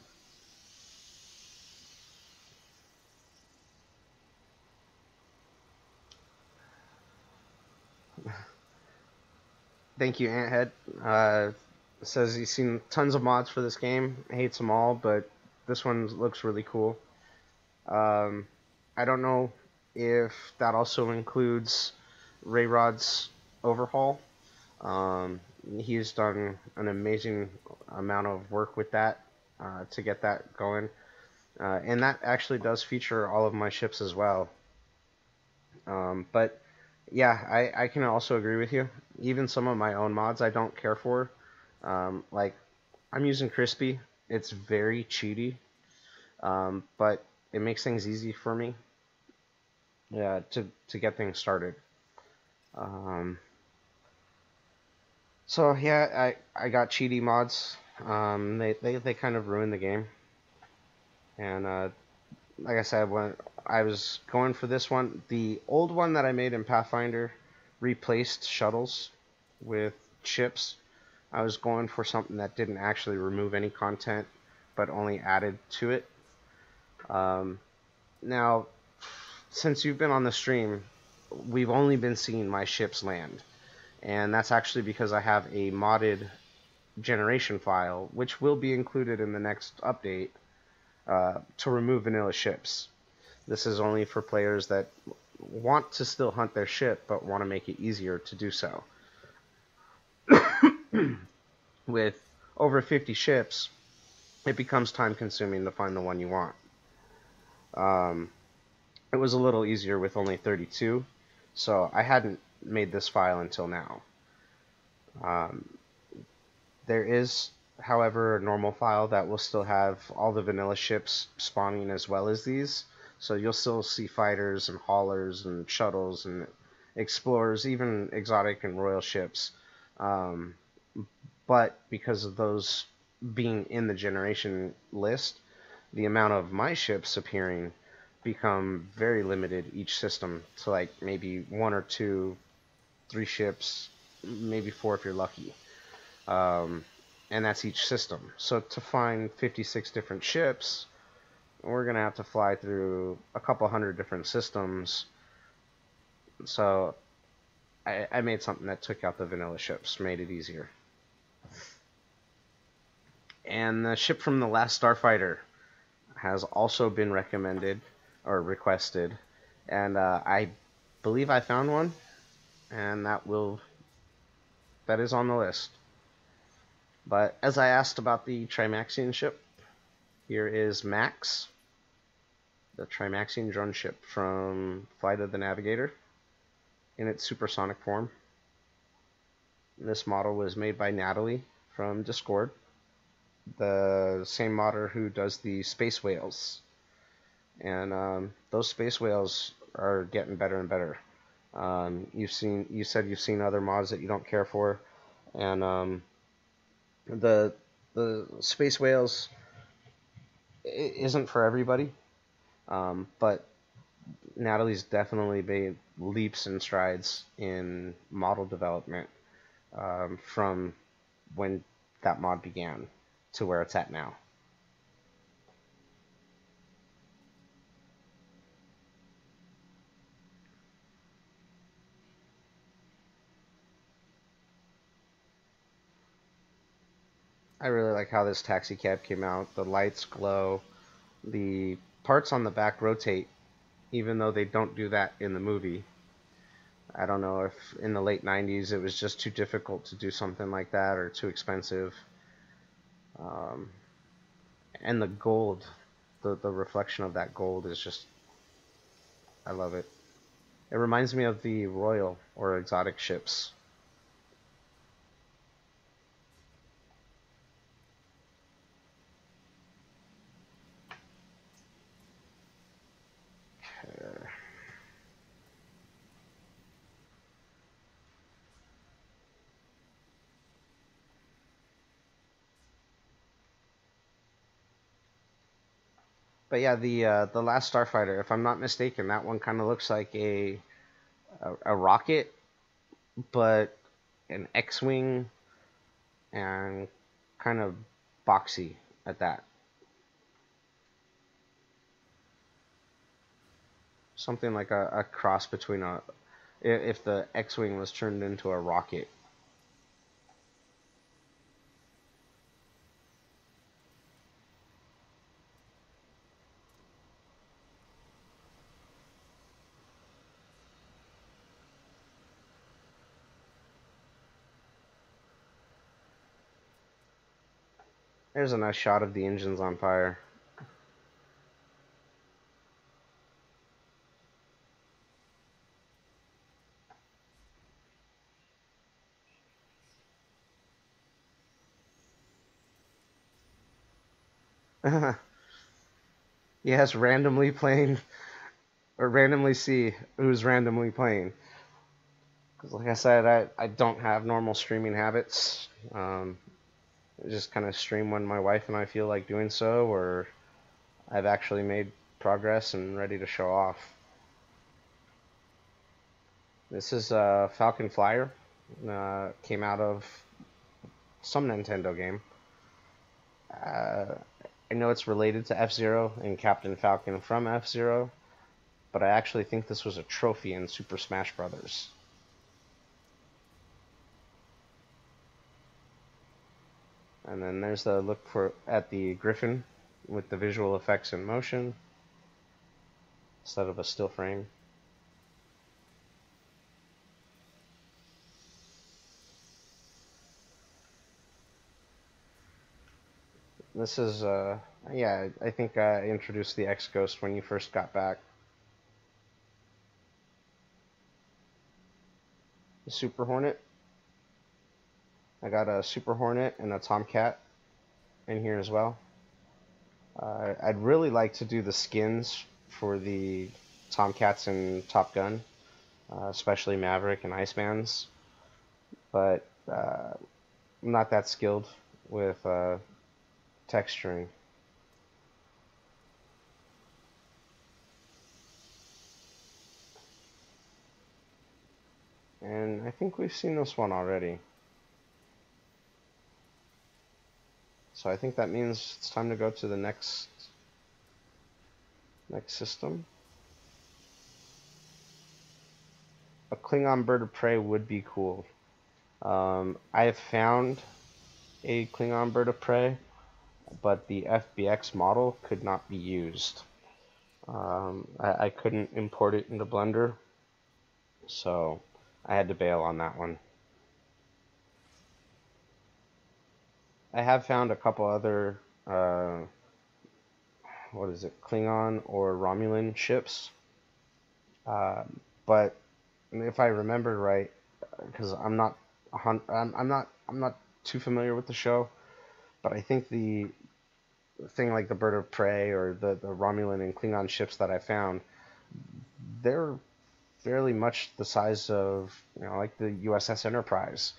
Thank you, Anthead. Says he's seen tons of mods for this game, hates them all, but this one looks really cool. I don't know if that also includes Rayrod's overhaul. He's done an amazing amount of work with that to get that going. And that actually does feature all of my ships as well. But yeah, I can also agree with you. Even some of my own mods I don't care for. Like, I'm using Crispy. It's very cheaty, but it makes things easy for me to get things started. So yeah, I got cheaty mods. They kind of ruined the game. And like I said, when I was going for this one, the old one that I made in Pathfinder replaced shuttles with ships. I was going for something that didn't actually remove any content, but only added to it. Now, since you've been on the stream, we've only been seeing my ships land. And that's actually because I have a modded generation file, which will be included in the next update, to remove vanilla ships. This is only for players that want to still hunt their ship, but want to make it easier to do so. With over 50 ships, it becomes time consuming to find the one you want. It was a little easier with only 32, so I hadn't made this file until now. There is, however, a normal file that will still have all the vanilla ships spawning as well as these, so you'll still see fighters and haulers and shuttles and explorers, even exotic and royal ships. But because of those being in the generation list, the amount of my ships appearing become very limited each system to like maybe 1 or 2, 3 ships, maybe 4 if you're lucky. And that's each system. So to find 56 different ships, we're going to have to fly through a couple hundred different systems. So I made something that took out the vanilla ships, made it easier. And the ship from the last Starfighter has also been recommended or requested, And I believe I found one, and that is on the list. But as I asked about the Trimaxian ship, here is Max, the Trimaxian drone ship from Flight of the Navigator, in its supersonic form. This model was made by Natalie from Discord, the same modder who does the space whales. And those space whales are getting better and better. You said you've seen other mods that you don't care for, and the space whales isn't for everybody, but Natalie's definitely made leaps and strides in model development from when that mod began to where it's at now. I really like how this taxi cab came out. The lights glow. The parts on the back rotate, even though they don't do that in the movie. I don't know if in the late 90s it was just too difficult to do something like that or too expensive. And the gold, the reflection of that gold is just, I love it. It reminds me of the royal or exotic ships. But yeah, the last Starfighter, if I'm not mistaken, that one kind of looks like a rocket, but an X-wing and kind of boxy at that. Something like a cross between if the X-wing was turned into a rocket. There's a nice shot of the engines on fire. Yes, randomly playing, or randomly see who's randomly playing. Because like I said, I don't have normal streaming habits. I just kind of stream when my wife and I feel like doing so, or I've actually made progress and ready to show off. This is Falcon Flyer. Came out of some Nintendo game. I know it's related to F-Zero and Captain Falcon from F-Zero, but I actually think this was a trophy in Super Smash Bros. And then there's the look at the Griffin with the visual effects in motion instead of a still frame. This is, yeah, I think I introduced the X-Ghost when you first got back. The Super Hornet. I got a Super Hornet and a Tomcat in here as well. I'd really like to do the skins for the Tomcats and Top Gun, especially Maverick and Iceman's, but I'm not that skilled with texturing. And I think we've seen this one already. So I think that means it's time to go to the next system. A Klingon Bird-of-Prey would be cool. I have found a Klingon, Bird-of-Prey, but the FBX model could not be used. I couldn't import it into Blender, so I had to bail on that one. I have found a couple other, what is it, Klingon or Romulan ships, but if I remember right, because I'm not too familiar with the show, but I think the thing like the Bird-of-Prey or the Romulan and Klingon ships that I found, they're fairly much the size of, like the USS Enterprise,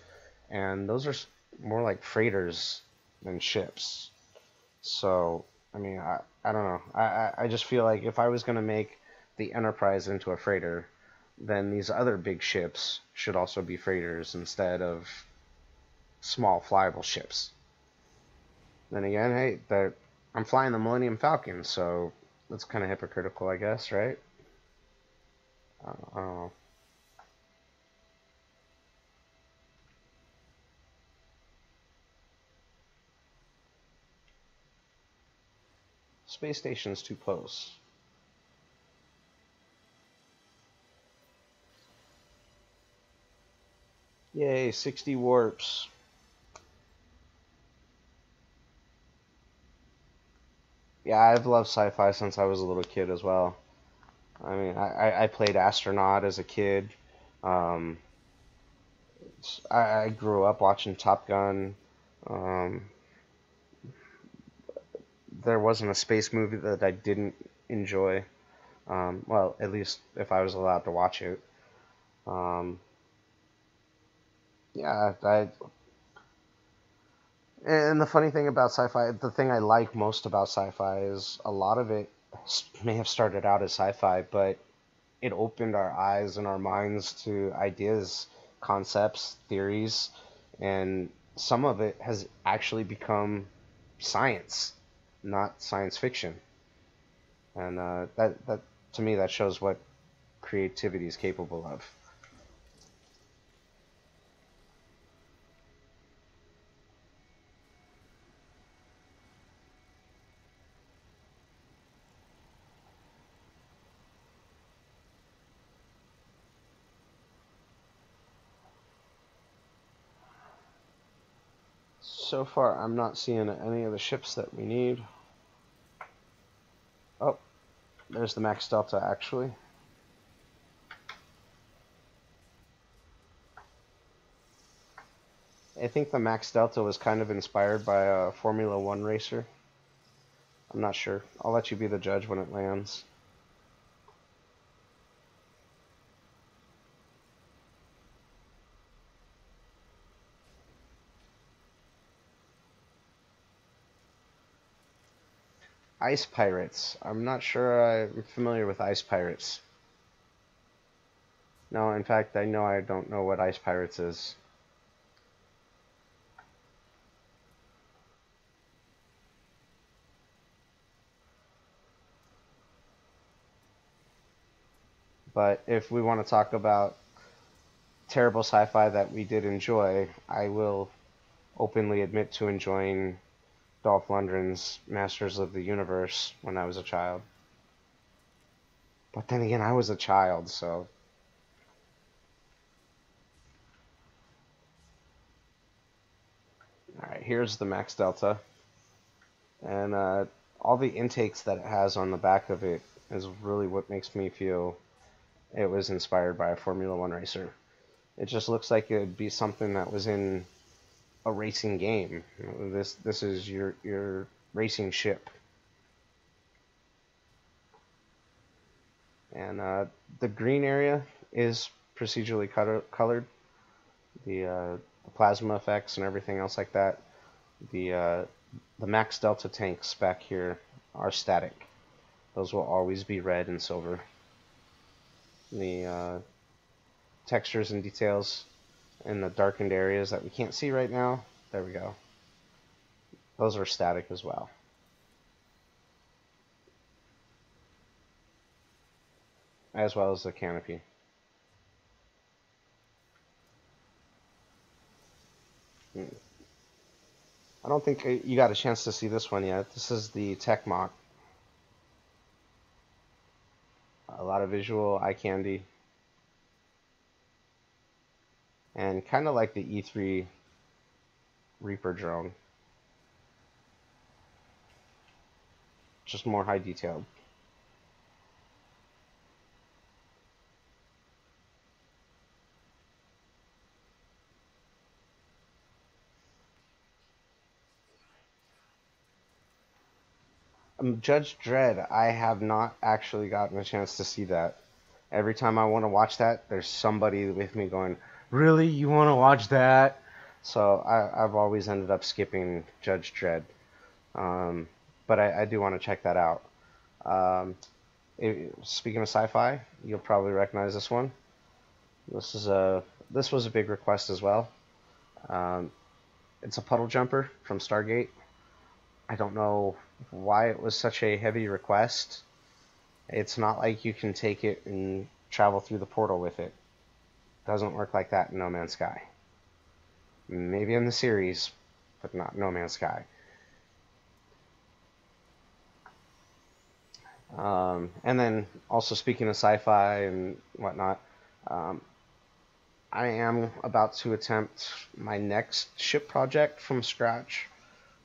and those are more like freighters than ships. So, I mean, I don't know. I just feel like if I was going to make the Enterprise into a freighter, then these other big ships should also be freighters instead of small flyable ships. Then again, hey, I'm flying the Millennium Falcon, so that's kind of hypocritical, I guess, right? I don't know. Space station's too close. Yay, 60 warps. Yeah, I've loved sci-fi since I was a little kid as well. I mean, I played astronaut as a kid. Um, I grew up watching Top Gun. Um, there wasn't a space movie that I didn't enjoy. Well, at least if I was allowed to watch it. Um, yeah, and the funny thing about sci-fi, the thing I like most about sci-fi is a lot of it may have started out as sci-fi, but it opened our eyes and our minds to ideas, concepts, theories, and some of it has actually become science, not science fiction. And that to me that shows what creativity is capable of. So far, I'm not seeing any of the ships that we need. Oh, there's the Max Delta actually. I think the Max Delta was kind of inspired by a Formula One racer. I'm not sure. I'll let you be the judge when it lands. Ice Pirates. I'm not sure I'm familiar with Ice Pirates. No, in fact, I know I don't know what Ice Pirates is. But if we want to talk about terrible sci-fi that we did enjoy, I will openly admit to enjoying Dolph Lundgren's Masters of the Universe when I was a child. But then again, I was a child, so... Alright, here's the Max Delta. And all the intakes that it has on the back of it is really what makes me feel it was inspired by a Formula One racer. It just looks like it would be something that was in a racing game. This is your racing ship. And the green area is procedurally colored. The plasma effects and everything else like that. The Max Delta tanks back here are static. Those will always be red and silver. The textures and details in the darkened areas that we can't see right now, there we go. Those are static as well. As well as the canopy. I don't think you got a chance to see this one yet. This is the tech mock. visual eye candy. And kind of like the E3 Reaper drone. Just more high detailed. Judge Dredd, I have not actually gotten a chance to see that. Every time I want to watch that, there's somebody with me going, really? You want to watch that? So I've always ended up skipping Judge Dredd. But I do want to check that out. Speaking of sci-fi, you'll probably recognize this one. This was a big request as well. It's a puddle jumper from Stargate. I don't know why it was such a heavy request. It's not like you can take it and travel through the portal with it. Doesn't work like that in No Man's Sky. Maybe in the series, but not No Man's Sky. And then also speaking of sci-fi and whatnot, I am about to attempt my next ship project from scratch.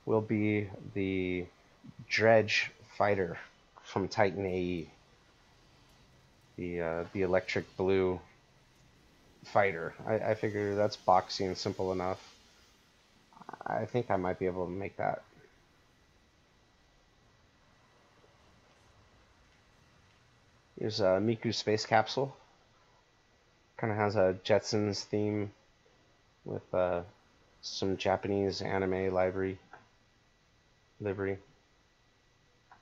Will be the Dredge fighter from Titan AE, the electric blue fighter. I figure that's boxy and simple enough. I think I might be able to make that. Here's a Miku's space capsule. Kind of has a Jetsons theme with some Japanese anime livery,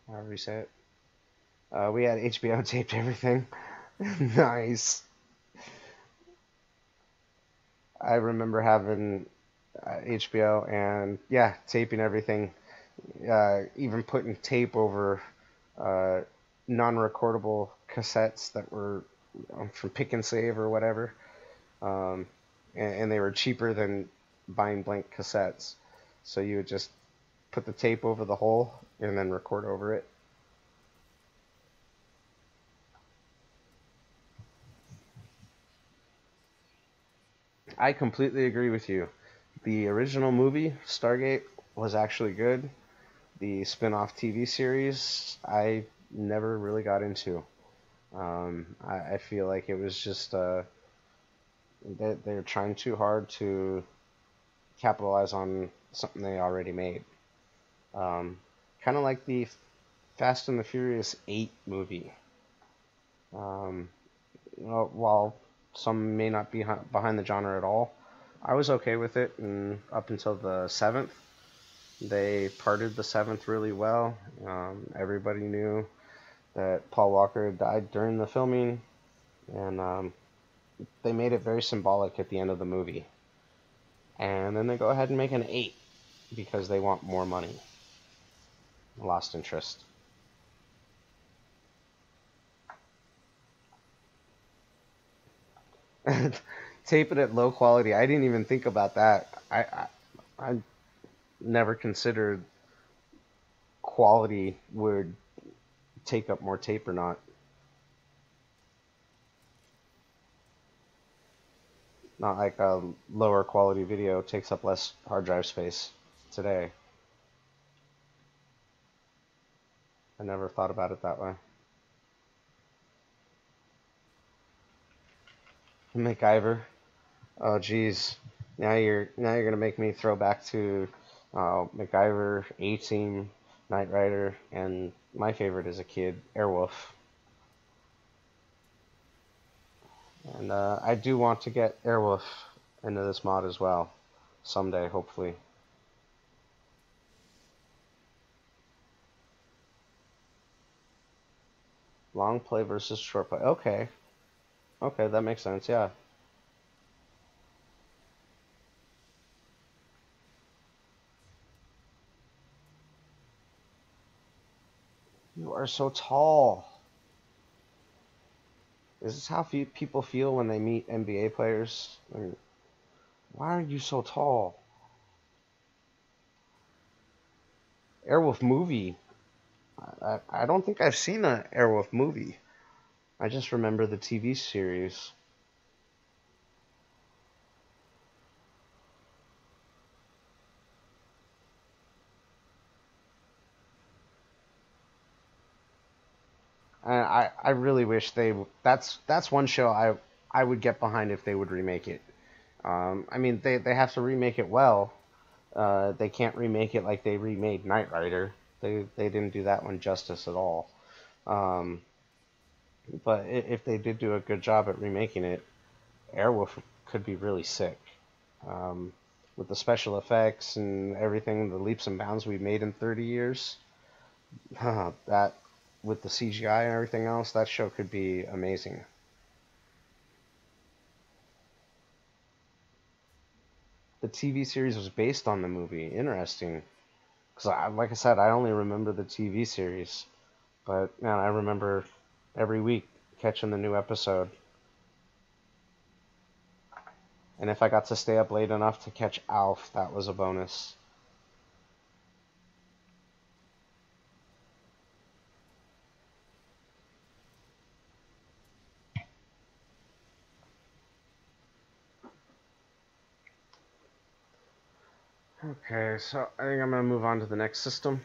however you say it. We had HBO taped everything. Nice. I remember having HBO and yeah, taping everything. Even putting tape over non-recordable cassettes that were from Pick and Save or whatever, and they were cheaper than buying blank cassettes. So you would just put the tape over the hole and then record over it. I completely agree with you. The original movie, Stargate, was actually good. The spin-off TV series, I never really got into. I feel like it was just they're trying too hard to capitalize on something they already made. Kind of like the Fast and the Furious 8 movie. While some may not be behind the genre at all, I was okay with it, and up until the 7th, they parted the 7th really well. Everybody knew that Paul Walker died during the filming, and they made it very symbolic at the end of the movie. And then they go ahead and make an 8 because they want more money. Lost interest. Tape it at low quality. I didn't even think about that. I never considered quality would take up more tape or not. Not like a lower quality video takes up less hard drive space today. I never thought about it that way. MacGyver. Oh geez. Now you're gonna make me throw back to MacGyver, A-Team, Knight Rider, and my favorite as a kid, Airwolf. And I do want to get Airwolf into this mod as well, someday, hopefully. Long play versus short play. Okay. Okay, that makes sense, yeah. You are so tall. Is this how people feel when they meet NBA players? I mean, why are you so tall? Airwolf movie. I don't think I've seen an Airwolf movie. I just remember the TV series. And I really wish that's one show I would get behind if they would remake it. I mean, they have to remake it well. They can't remake it like they remade Knight Rider. They didn't do that one justice at all. Um, but if they did do a good job at remaking it, Airwolf could be really sick. Um, with the special effects and everything, the leaps and bounds we made in 30 years, that with the CGI and everything else, that show could be amazing. The TV series was based on the movie. Interesting. Because, like I said, I only remember the TV series. But, man, I remember every week catching the new episode. And if I got to stay up late enough to catch Alf, that was a bonus. Okay, so I think I'm going to move on to the next system.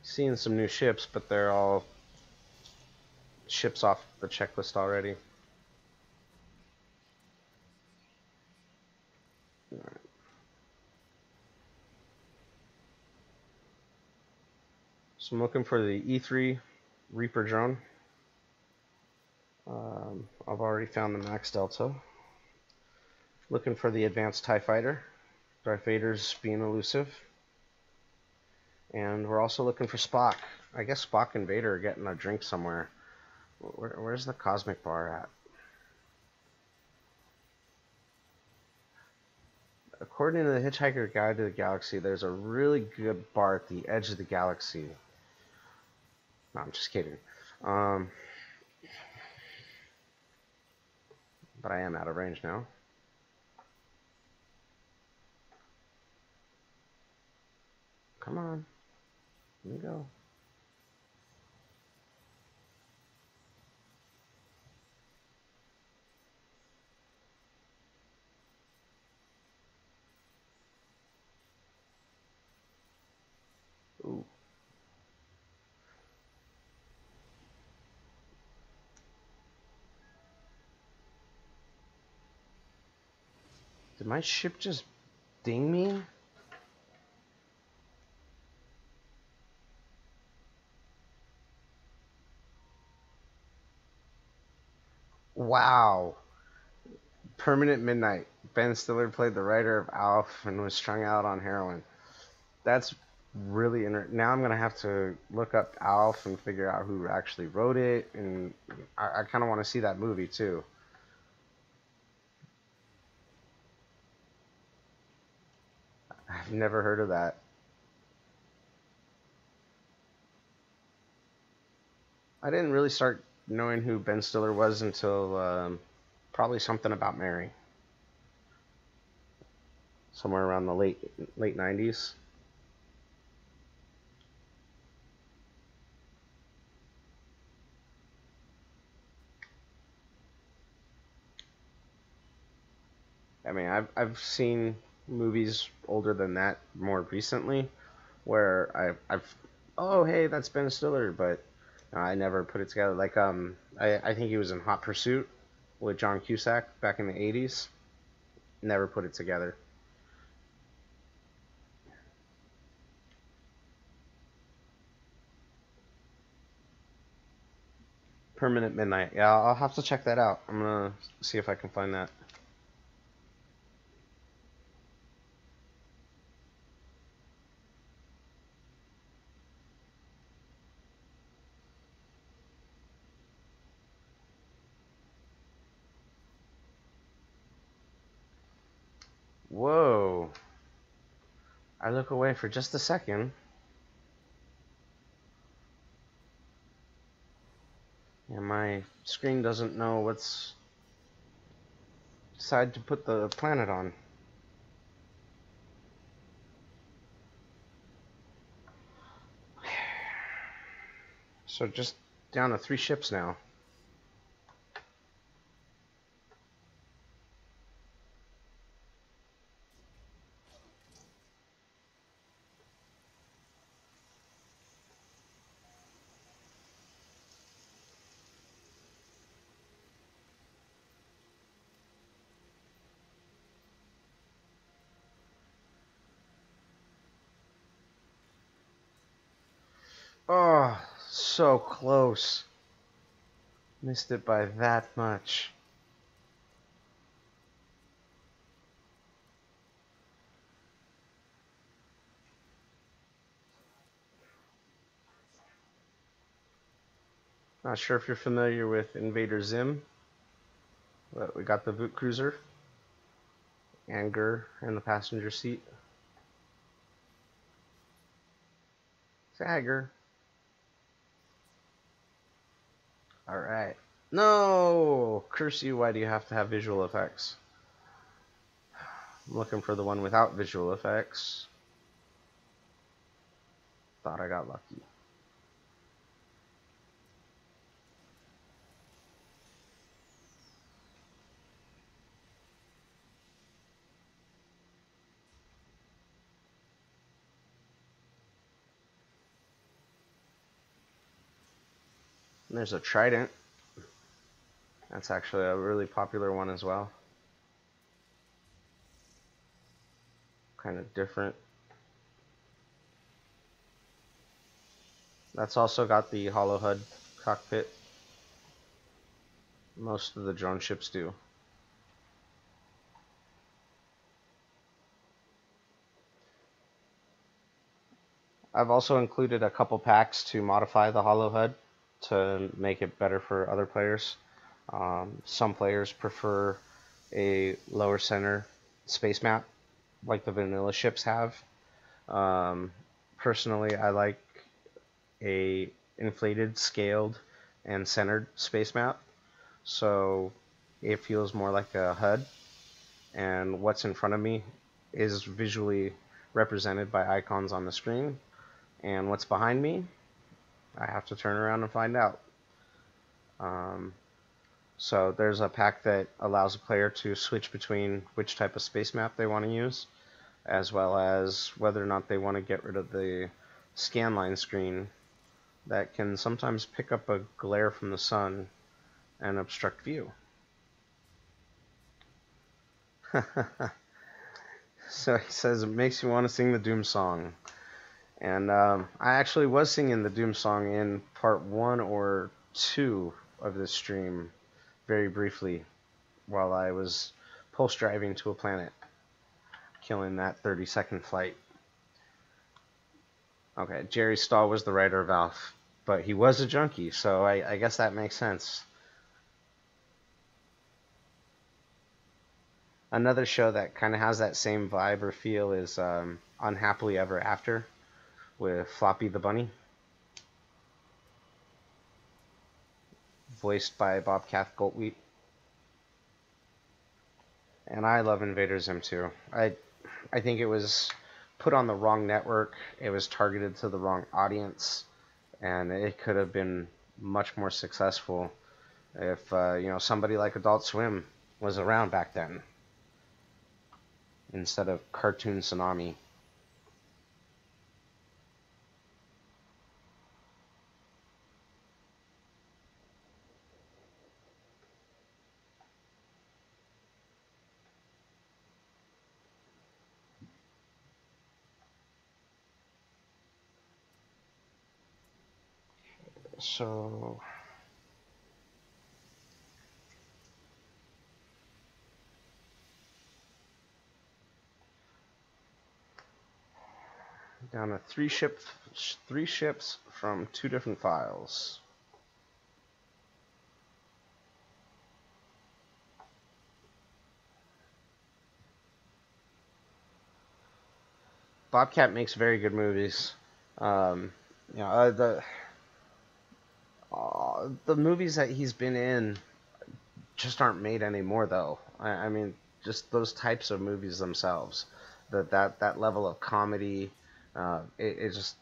Seeing some new ships, but they're all ships off the checklist already. Alright. So I'm looking for the E3 Reaper drone. I've already found the Max Delta. Looking for the advanced TIE Fighter. Darth Vader's being elusive. And we're also looking for Spock. I guess Spock and Vader are getting a drink somewhere. Where's the Cosmic Bar at? According to the Hitchhiker Guide to the Galaxy, there's a really good bar at the edge of the galaxy. No, I'm just kidding. But I am out of range now. Come on. Let me go. Ooh. Did my ship just ding me? Wow. Permanent Midnight. Ben Stiller played the writer of Alf and was strung out on heroin. That's really now I'm gonna have to look up Alf and figure out who actually wrote it, and I kind of want to see that movie too. I've never heard of that. I didn't really start knowing who Ben Stiller was until probably Something About Mary, somewhere around the late 90s. I mean, I've seen movies older than that more recently, where I've oh hey, that's Ben Stiller, but I never put it together. Like I think he was in Hot Pursuit with John Cusack back in the 80s. Never put it together. Permanent Midnight. Yeah, I'll have to check that out. I'm gonna see if I can find that. Whoa. I look away for just a second. And my screen doesn't know what's side to put the planet on. So just down to 3 ships now. Oh, so close. Missed it by that much. Not sure if you're familiar with Invader Zim, but we got the Boot Cruiser. Anger in the passenger seat. Sagger. Alright. No! Curse you, why do you have to have visual effects? I'm looking for the one without visual effects. Thought I got lucky. And there's a Trident. That's actually a really popular one as well. Kind of different. That's also got the hollow HUD cockpit. Most of the drone ships do. I've also included a couple packs to modify the hollow HUD to make it better for other players. Some players prefer a lower center space map like the vanilla ships have. Personally, I like a inflated, scaled, and centered space map, so it feels more like a HUD, and what's in front of me is visually represented by icons on the screen, and what's behind me, I have to turn around and find out. So there's a pack that allows a player to switch between which type of space map they want to use, as well as whether or not they want to get rid of the Scanline screen that can sometimes pick up a glare from the sun and obstruct view. So he says it makes you want to sing the Doom song. And I actually was singing the Doom song in part 1 or 2 of this stream very briefly while I was pulse driving to a planet, killing that 30-second flight. Okay, Jerry Stahl was the writer of Alf, but he was a junkie, so I guess that makes sense. Another show that kind of has that same vibe or feel is Unhappily Ever After with Floppy the Bunny, voiced by Bobcat Goldthwait. And I love Invader Zim too. I think it was put on the wrong network, it was targeted to the wrong audience, and it could have been much more successful if somebody like Adult Swim was around back then instead of Cartoon Tsunami. So down to 3 ships from 2 different files. Bobcat makes very good movies. The movies that he's been in just aren't made anymore, though. I mean, just those types of movies themselves, that level of comedy, it's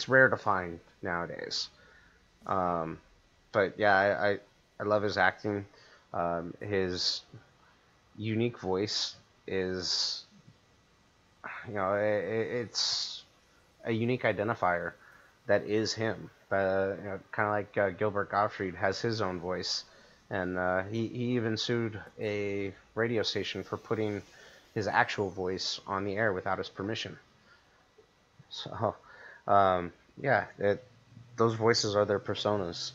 rare to find nowadays. But yeah, I love his acting. His unique voice is, it's a unique identifier that is him. Kind of like Gilbert Gottfried has his own voice, and he even sued a radio station for putting his actual voice on the air without his permission. So, yeah, those voices are their personas.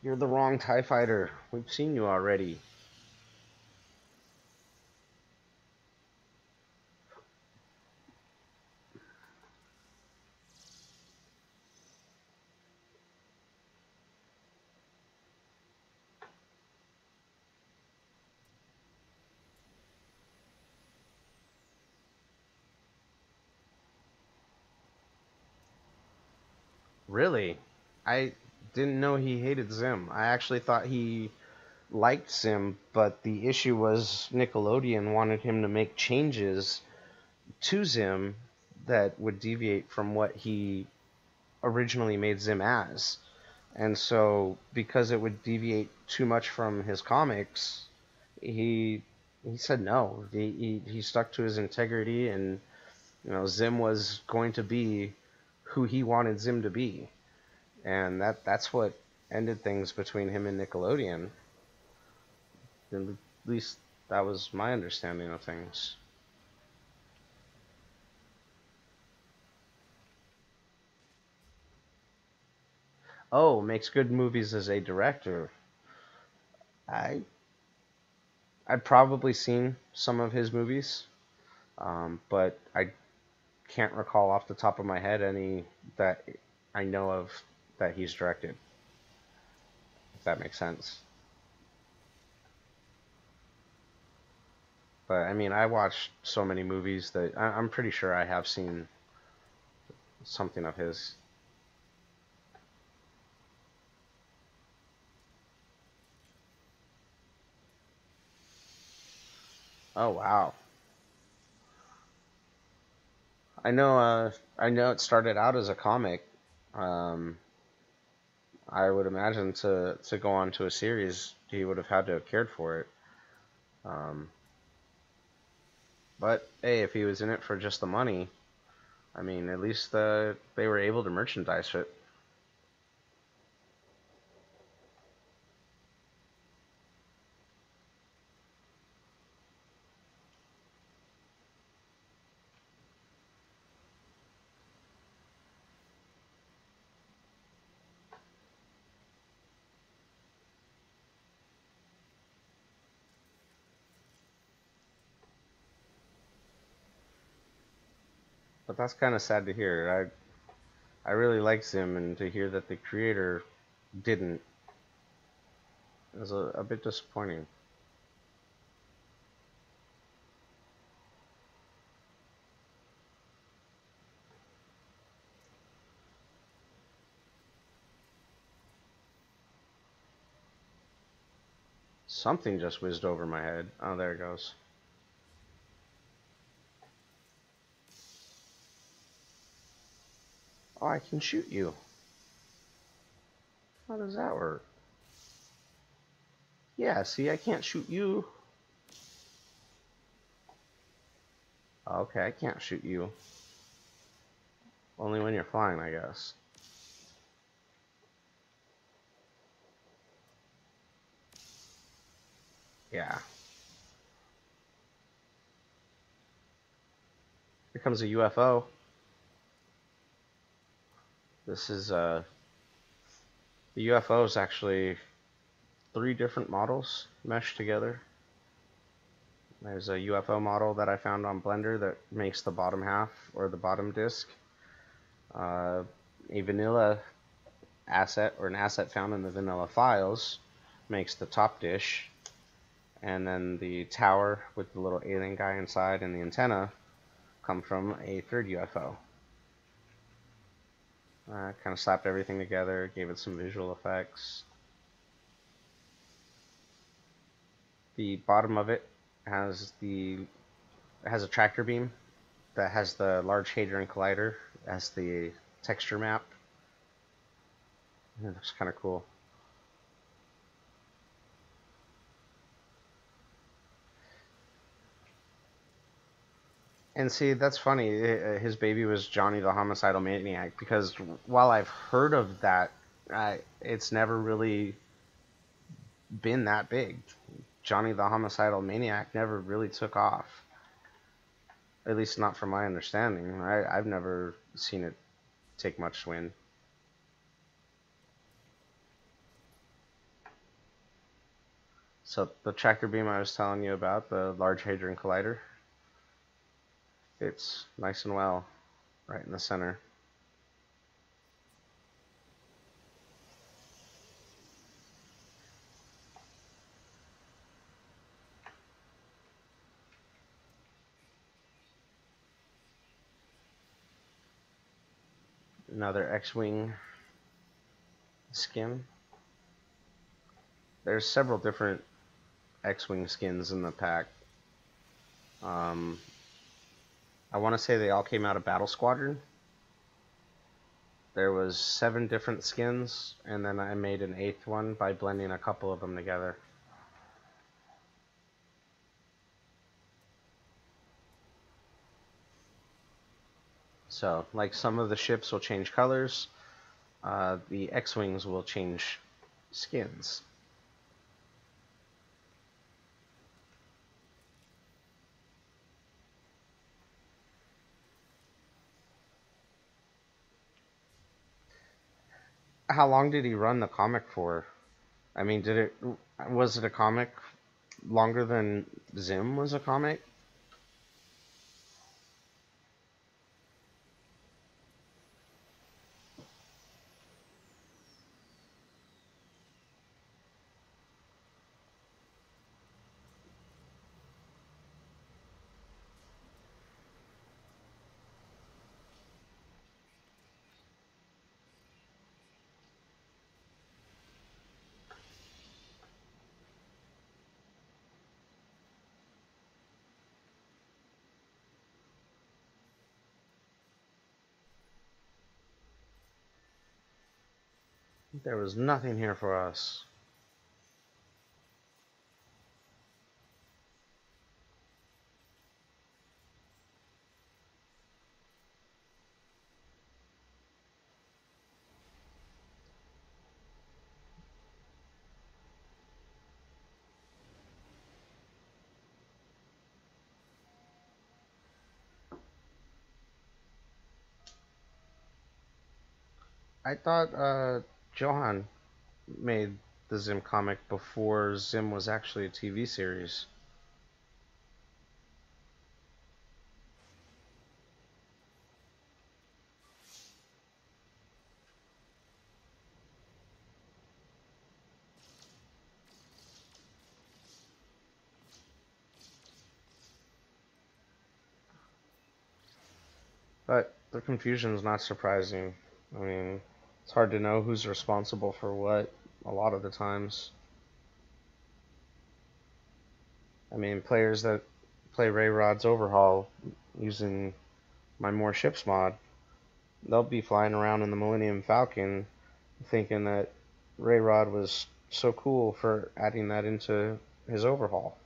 You're the wrong TIE fighter. We've seen you already. Really? I didn't know he hated Zim. I actually thought he liked Zim, but the issue was Nickelodeon wanted him to make changes to Zim that would deviate from what he originally made Zim as. And so, because it would deviate too much from his comics, he he said no. He stuck to his integrity, and Zim was going to be who he wanted Zim to be, and that's what ended things between him and Nickelodeon. At least that was my understanding of things. Oh, makes good movies as a director. I I've probably seen some of his movies, but I can't recall off the top of my head any that I know of that he's directed. If that makes sense. But I mean, I watched so many movies that I'm pretty sure I have seen something of his. Oh wow. I know it started out as a comic. Um, I would imagine to go on to a series, he would have had to have cared for it. Um, but hey, if he was in it for just the money, I mean, at least they were able to merchandise it. But that's kind of sad to hear. I really like Zim, and to hear that the creator didn't is a bit disappointing. Something just whizzed over my head. Oh, there it goes. Oh, I can shoot you. How does that work? Yeah, see, I can't shoot you. Okay, I can't shoot you. Only when you're flying, I guess. Yeah. Here comes a UFO. This is the UFO is actually 3 different models meshed together. There's a UFO model that I found on Blender that makes the bottom half, or the bottom disc. A vanilla asset, or an asset found in the vanilla files, makes the top dish. And then the tower with the little alien guy inside and the antenna come from a third UFO. Kind of slapped everything together, gave it some visual effects. The bottom of it has a tractor beam that has the Large Hadron Collider as the texture map. It looks kind of cool. And see, that's funny. His baby was Johnny the Homicidal Maniac, because while I've heard of that, it's never really been that big. Johnny the Homicidal Maniac never really took off. At least not from my understanding. I've never seen it take much to win. So the tractor beam I was telling you about, the Large Hadron Collider, it's nice and well right in the center. Another X-Wing skin. There's several different X-Wing skins in the pack. I want to say they all came out of Battle Squadron. There was 7 different skins, and then I made an 8th one by blending a couple of them together. So, like, some of the ships will change colors, the X-Wings will change skins. How long did he run the comic for? I mean, was it a comic longer than Zim was a comic? There was nothing here for us. I thought Johan made the Zim comic before Zim was actually a TV series. But the confusion is not surprising. I mean, it's hard to know who's responsible for what a lot of the times. I mean, players that play Ray Rod's Overhaul using my MorShips mod, they'll be flying around in the Millennium Falcon thinking that Ray Rod was so cool for adding that into his overhaul.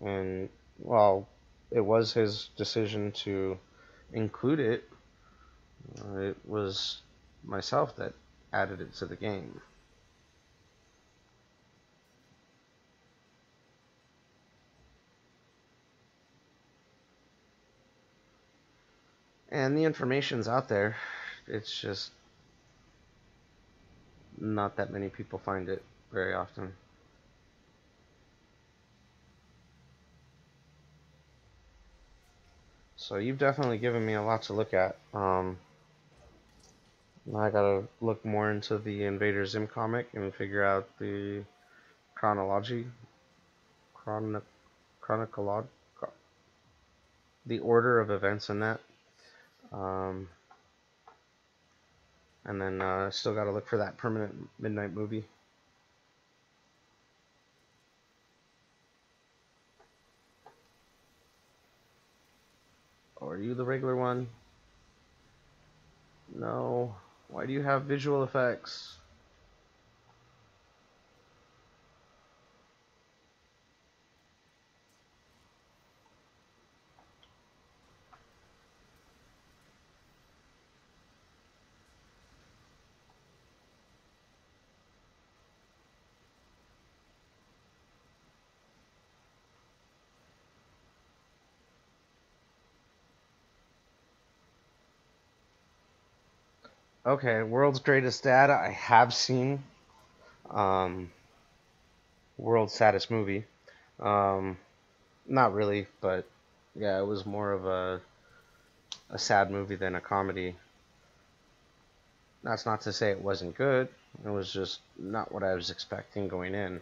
And, well, it was his decision to include it. It was myself that added it to the game. And the information's out there. It's just not that many people find it very often. So you've definitely given me a lot to look at. I gotta look more into the Invader Zim comic and figure out the chronology. the order of events in that. And then still got to look for that permanent midnight movie. Oh, are you the regular one? No. Why do you have visual effects? Okay, World's Greatest Dad, I have seen. World's Saddest Movie. Not really, but yeah, it was more of a sad movie than a comedy. That's not to say it wasn't good. It was just not what I was expecting going in.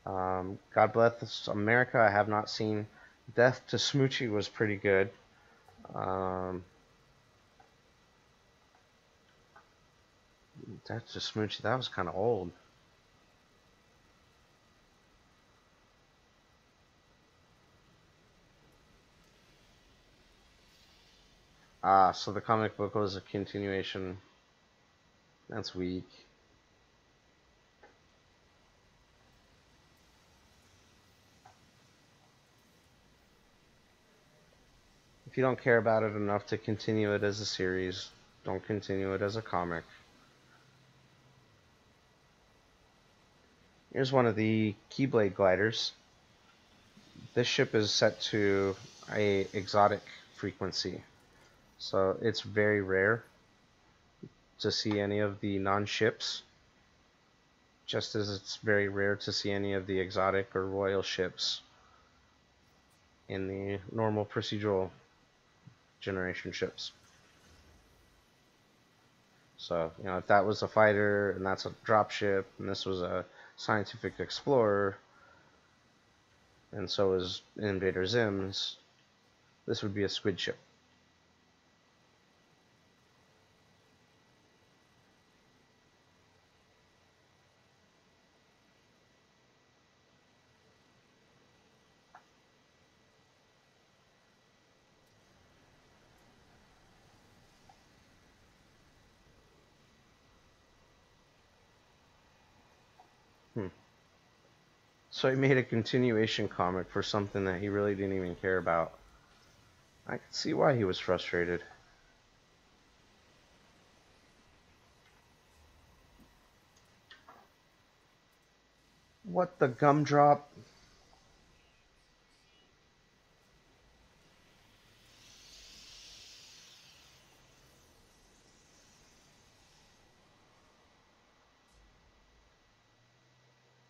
God Bless America, I have not seen. Death to Smoochie was pretty good. Death to Smoochie, that was kind of old. So the comic book was a continuation. That's weak. If you don't care about it enough to continue it as a series, don't continue it as a comic. Here's one of the Keyblade gliders. This ship is set to a exotic frequency, so it's very rare to see any of the non-ships, just as it's very rare to see any of the exotic or royal ships in the normal procedural generation ships. So, you know, if that was a fighter and that's a dropship and this was a scientific explorer and so is Invader Zim's, this would be a squid ship. So he made a continuation comic for something that he really didn't even care about. I could see why he was frustrated. What the gumdrop?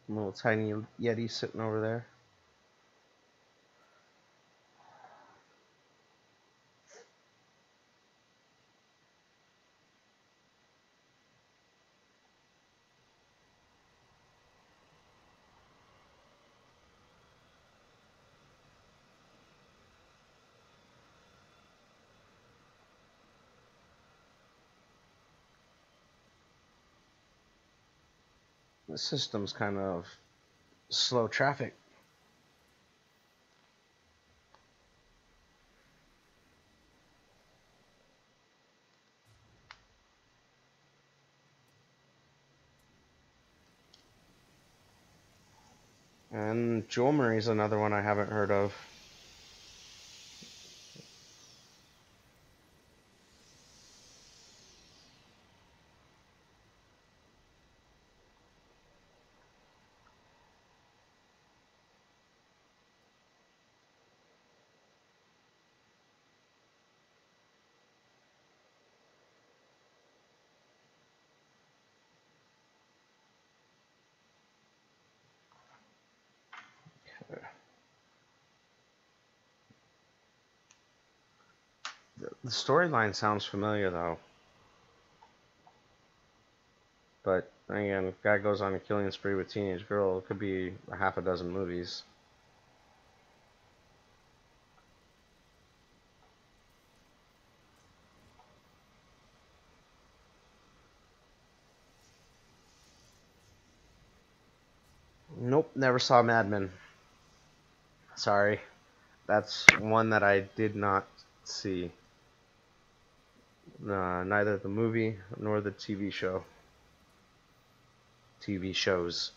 Little tiny Yeti sitting over there. The system's kind of slow traffic. And Joel Murray's another one I haven't heard of. The storyline sounds familiar though. But again, if guy goes on a killing spree with teenage girl, it could be a half a dozen movies. never saw Mad Men. Sorry. That's one that I did not see. Neither the movie nor the TV show. TV shows.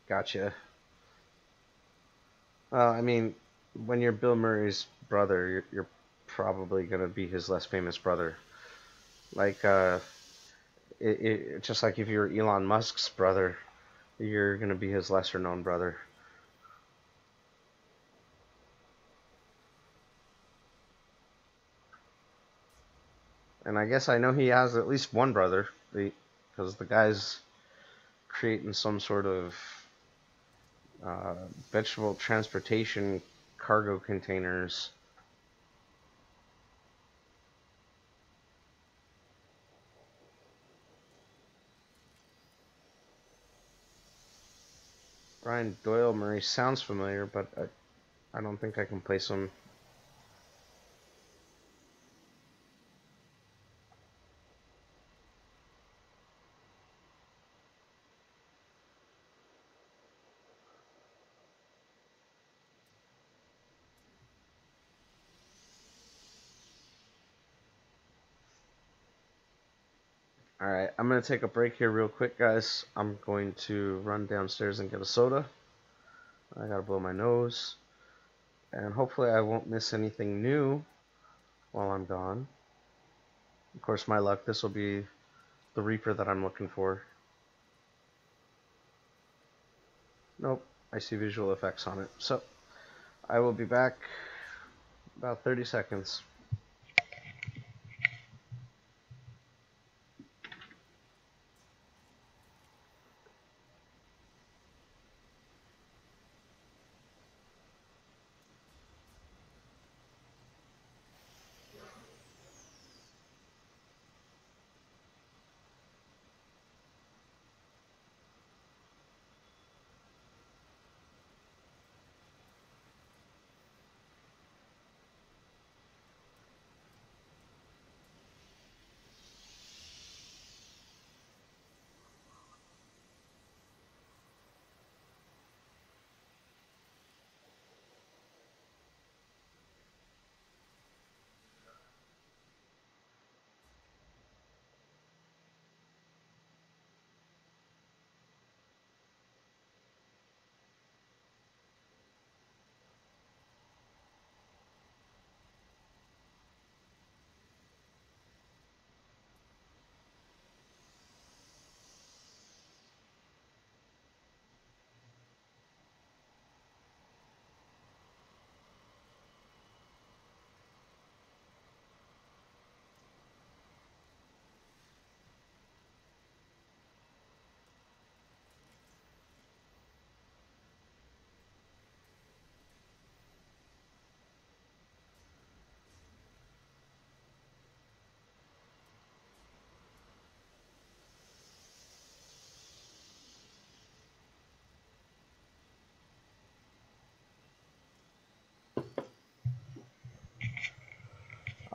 Gotcha. Well, I mean, when you're Bill Murray's brother, you're probably gonna be his less famous brother. Like, just like if you're Elon Musk's brother, you're gonna be his lesser known brother. And I guess I know he has at least one brother, because the guy's creating some sort of vegetable transportation cargo containers. Brian Doyle Murray sounds familiar, but I don't think I can place him. Alright, I'm going to take a break here real quick, guys. I'm going to run downstairs and get a soda. I gotta blow my nose. And hopefully I won't miss anything new while I'm gone. Of course, my luck, this will be the Reaper that I'm looking for. Nope, I see visual effects on it. So, I will be back about 30 seconds.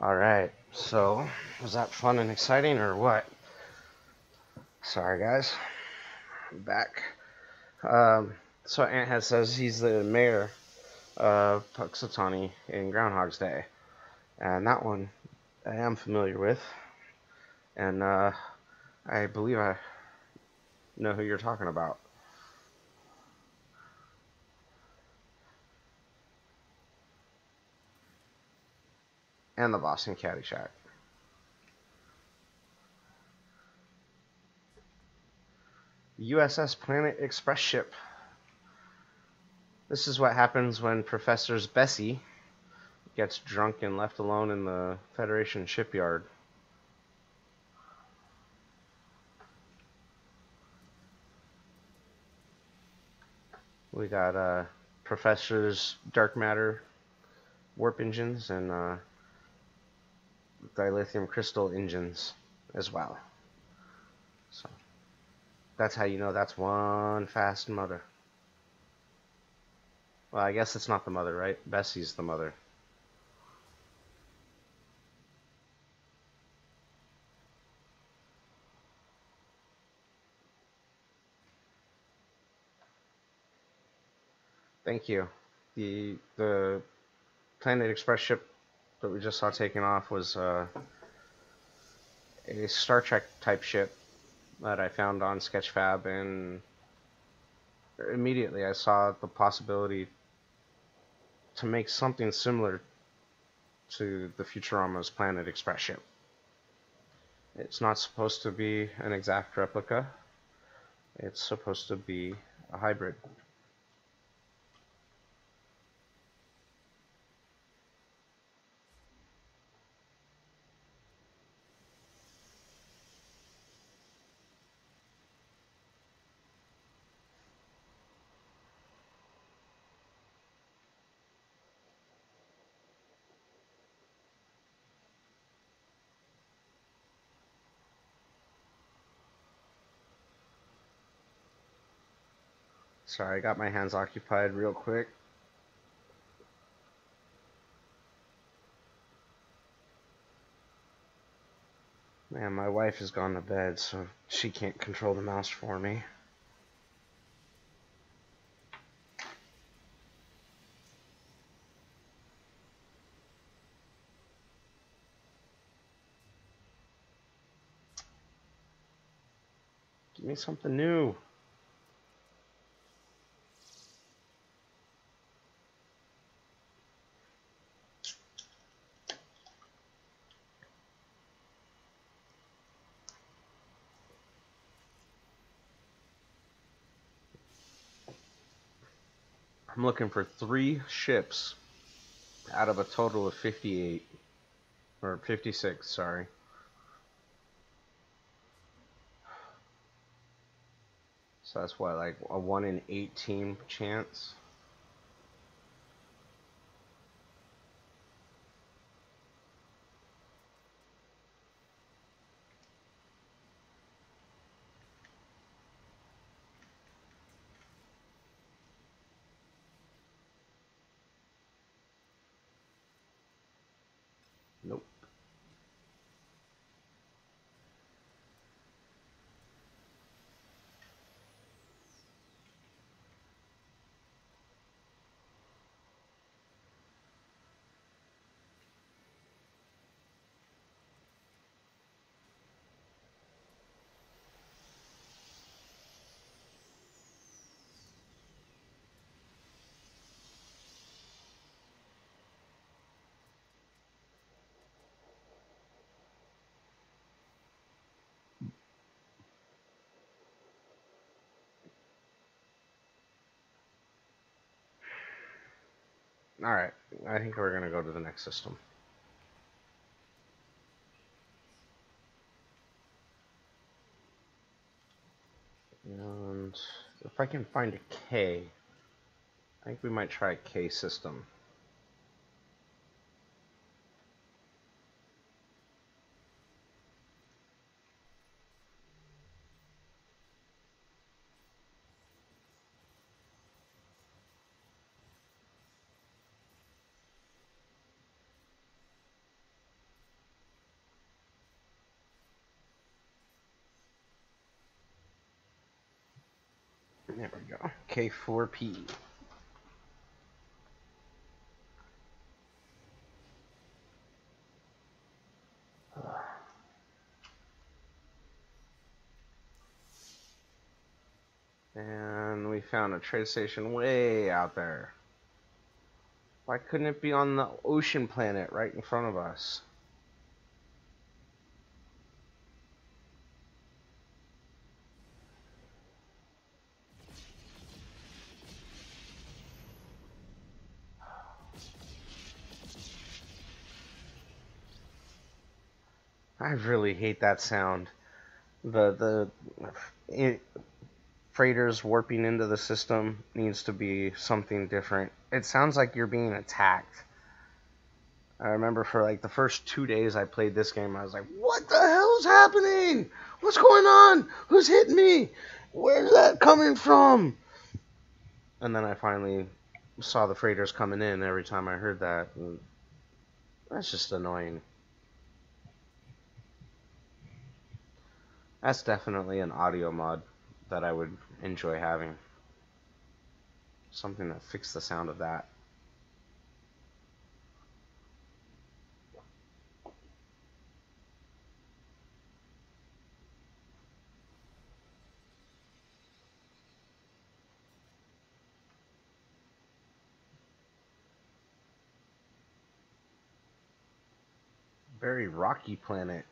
Alright, so was that fun and exciting or what? Sorry guys, I'm back. So Anthead says he's the mayor of Puxatawny in Groundhog's Day. And that one I am familiar with. And I believe I know who you're talking about. And the Boston Caddyshack. USS Planet Express ship. This is what happens when Professor Bessie gets drunk and left alone in the Federation shipyard. We got Professor's dark matter warp engines and dilithium crystal engines as well. So that's how you know that's one fast mother. Well, I guess it's not the mother, right? Bessie's the mother. Thank you. The Planet Express ship that we just saw taking off was a Star Trek type ship that I found on Sketchfab, and immediately I saw the possibility to make something similar to the Futurama's Planet Express ship. It's not supposed to be an exact replica. It's supposed to be a hybrid. Sorry, I got my hands occupied real quick. Man, my wife has gone to bed, so she can't control the mouse for me. Give me something new. I'm looking for 3 ships out of a total of 58. Or 56, sorry. So that's what, like a 1 in 18 chance? Nope. Alright, I think we're going to go to the next system. And if I can find a K, I think we might try a K system. There we go. K4P. And we found a trade station way out there. Why couldn't it be on the ocean planet right in front of us? I really hate that sound. The freighters warping into the system needs to be something different. It sounds like you're being attacked. I remember for like the first 2 days I played this game, I was like, what the hell's happening? What's going on? Who's hitting me? Where's that coming from? And then I finally saw the freighters coming in every time I heard that. And that's just annoying. That's definitely an audio mod that I would enjoy having. something to fix the sound of that. Very rocky planet.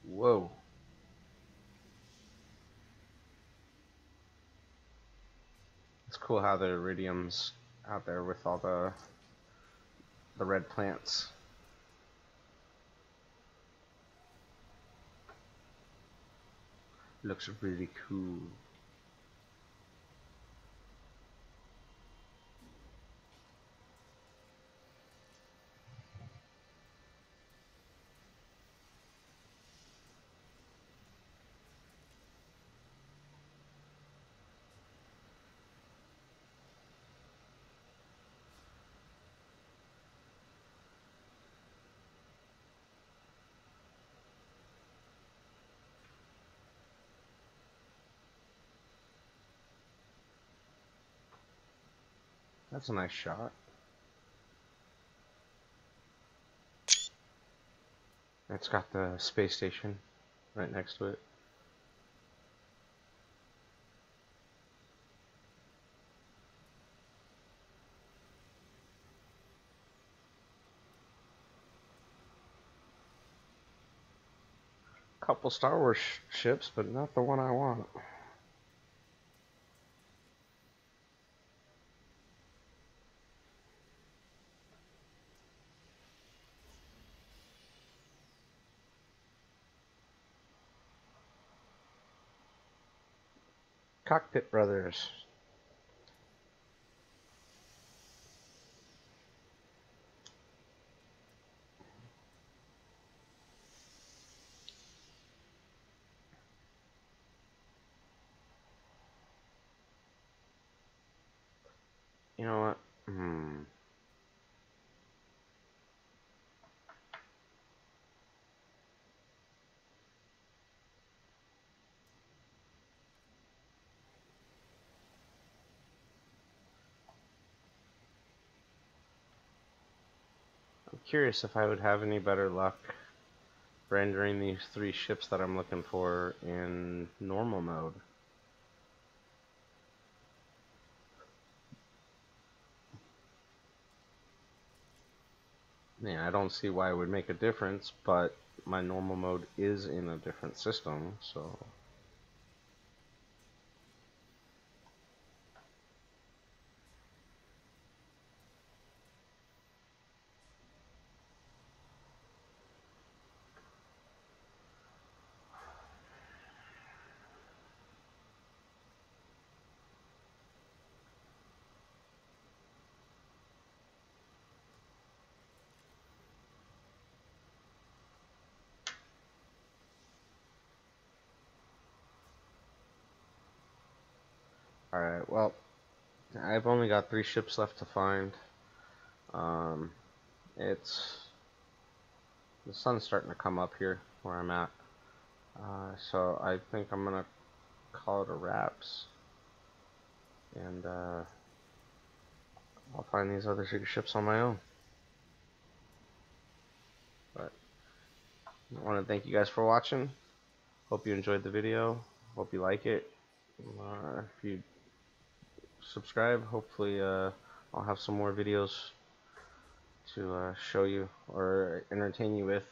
Whoa. It's cool how the iridium's out there with all the red plants. Looks really cool. That's a nice shot. It's got the space station right next to it. Couple Star Wars ships, but not the one I want. Cockpit Brothers. You know what? I'm curious if I would have any better luck rendering these 3 ships that I'm looking for in normal mode. Yeah, I don't see why it would make a difference, but my normal mode is in a different system, so... Alright, well, I've only got 3 ships left to find. The sun's starting to come up here where I'm at. So I think I'm gonna call it a wraps. And I'll find these other 2 ships on my own. But I want to thank you guys for watching. Hope you enjoyed the video. Hope you like it. If you subscribe, hopefully I'll have some more videos to show you or entertain you with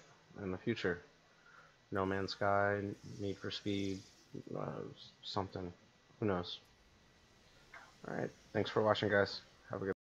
in the future. No Man's Sky, Need for Speed, something. Who knows? Alright, thanks for watching, guys. Have a good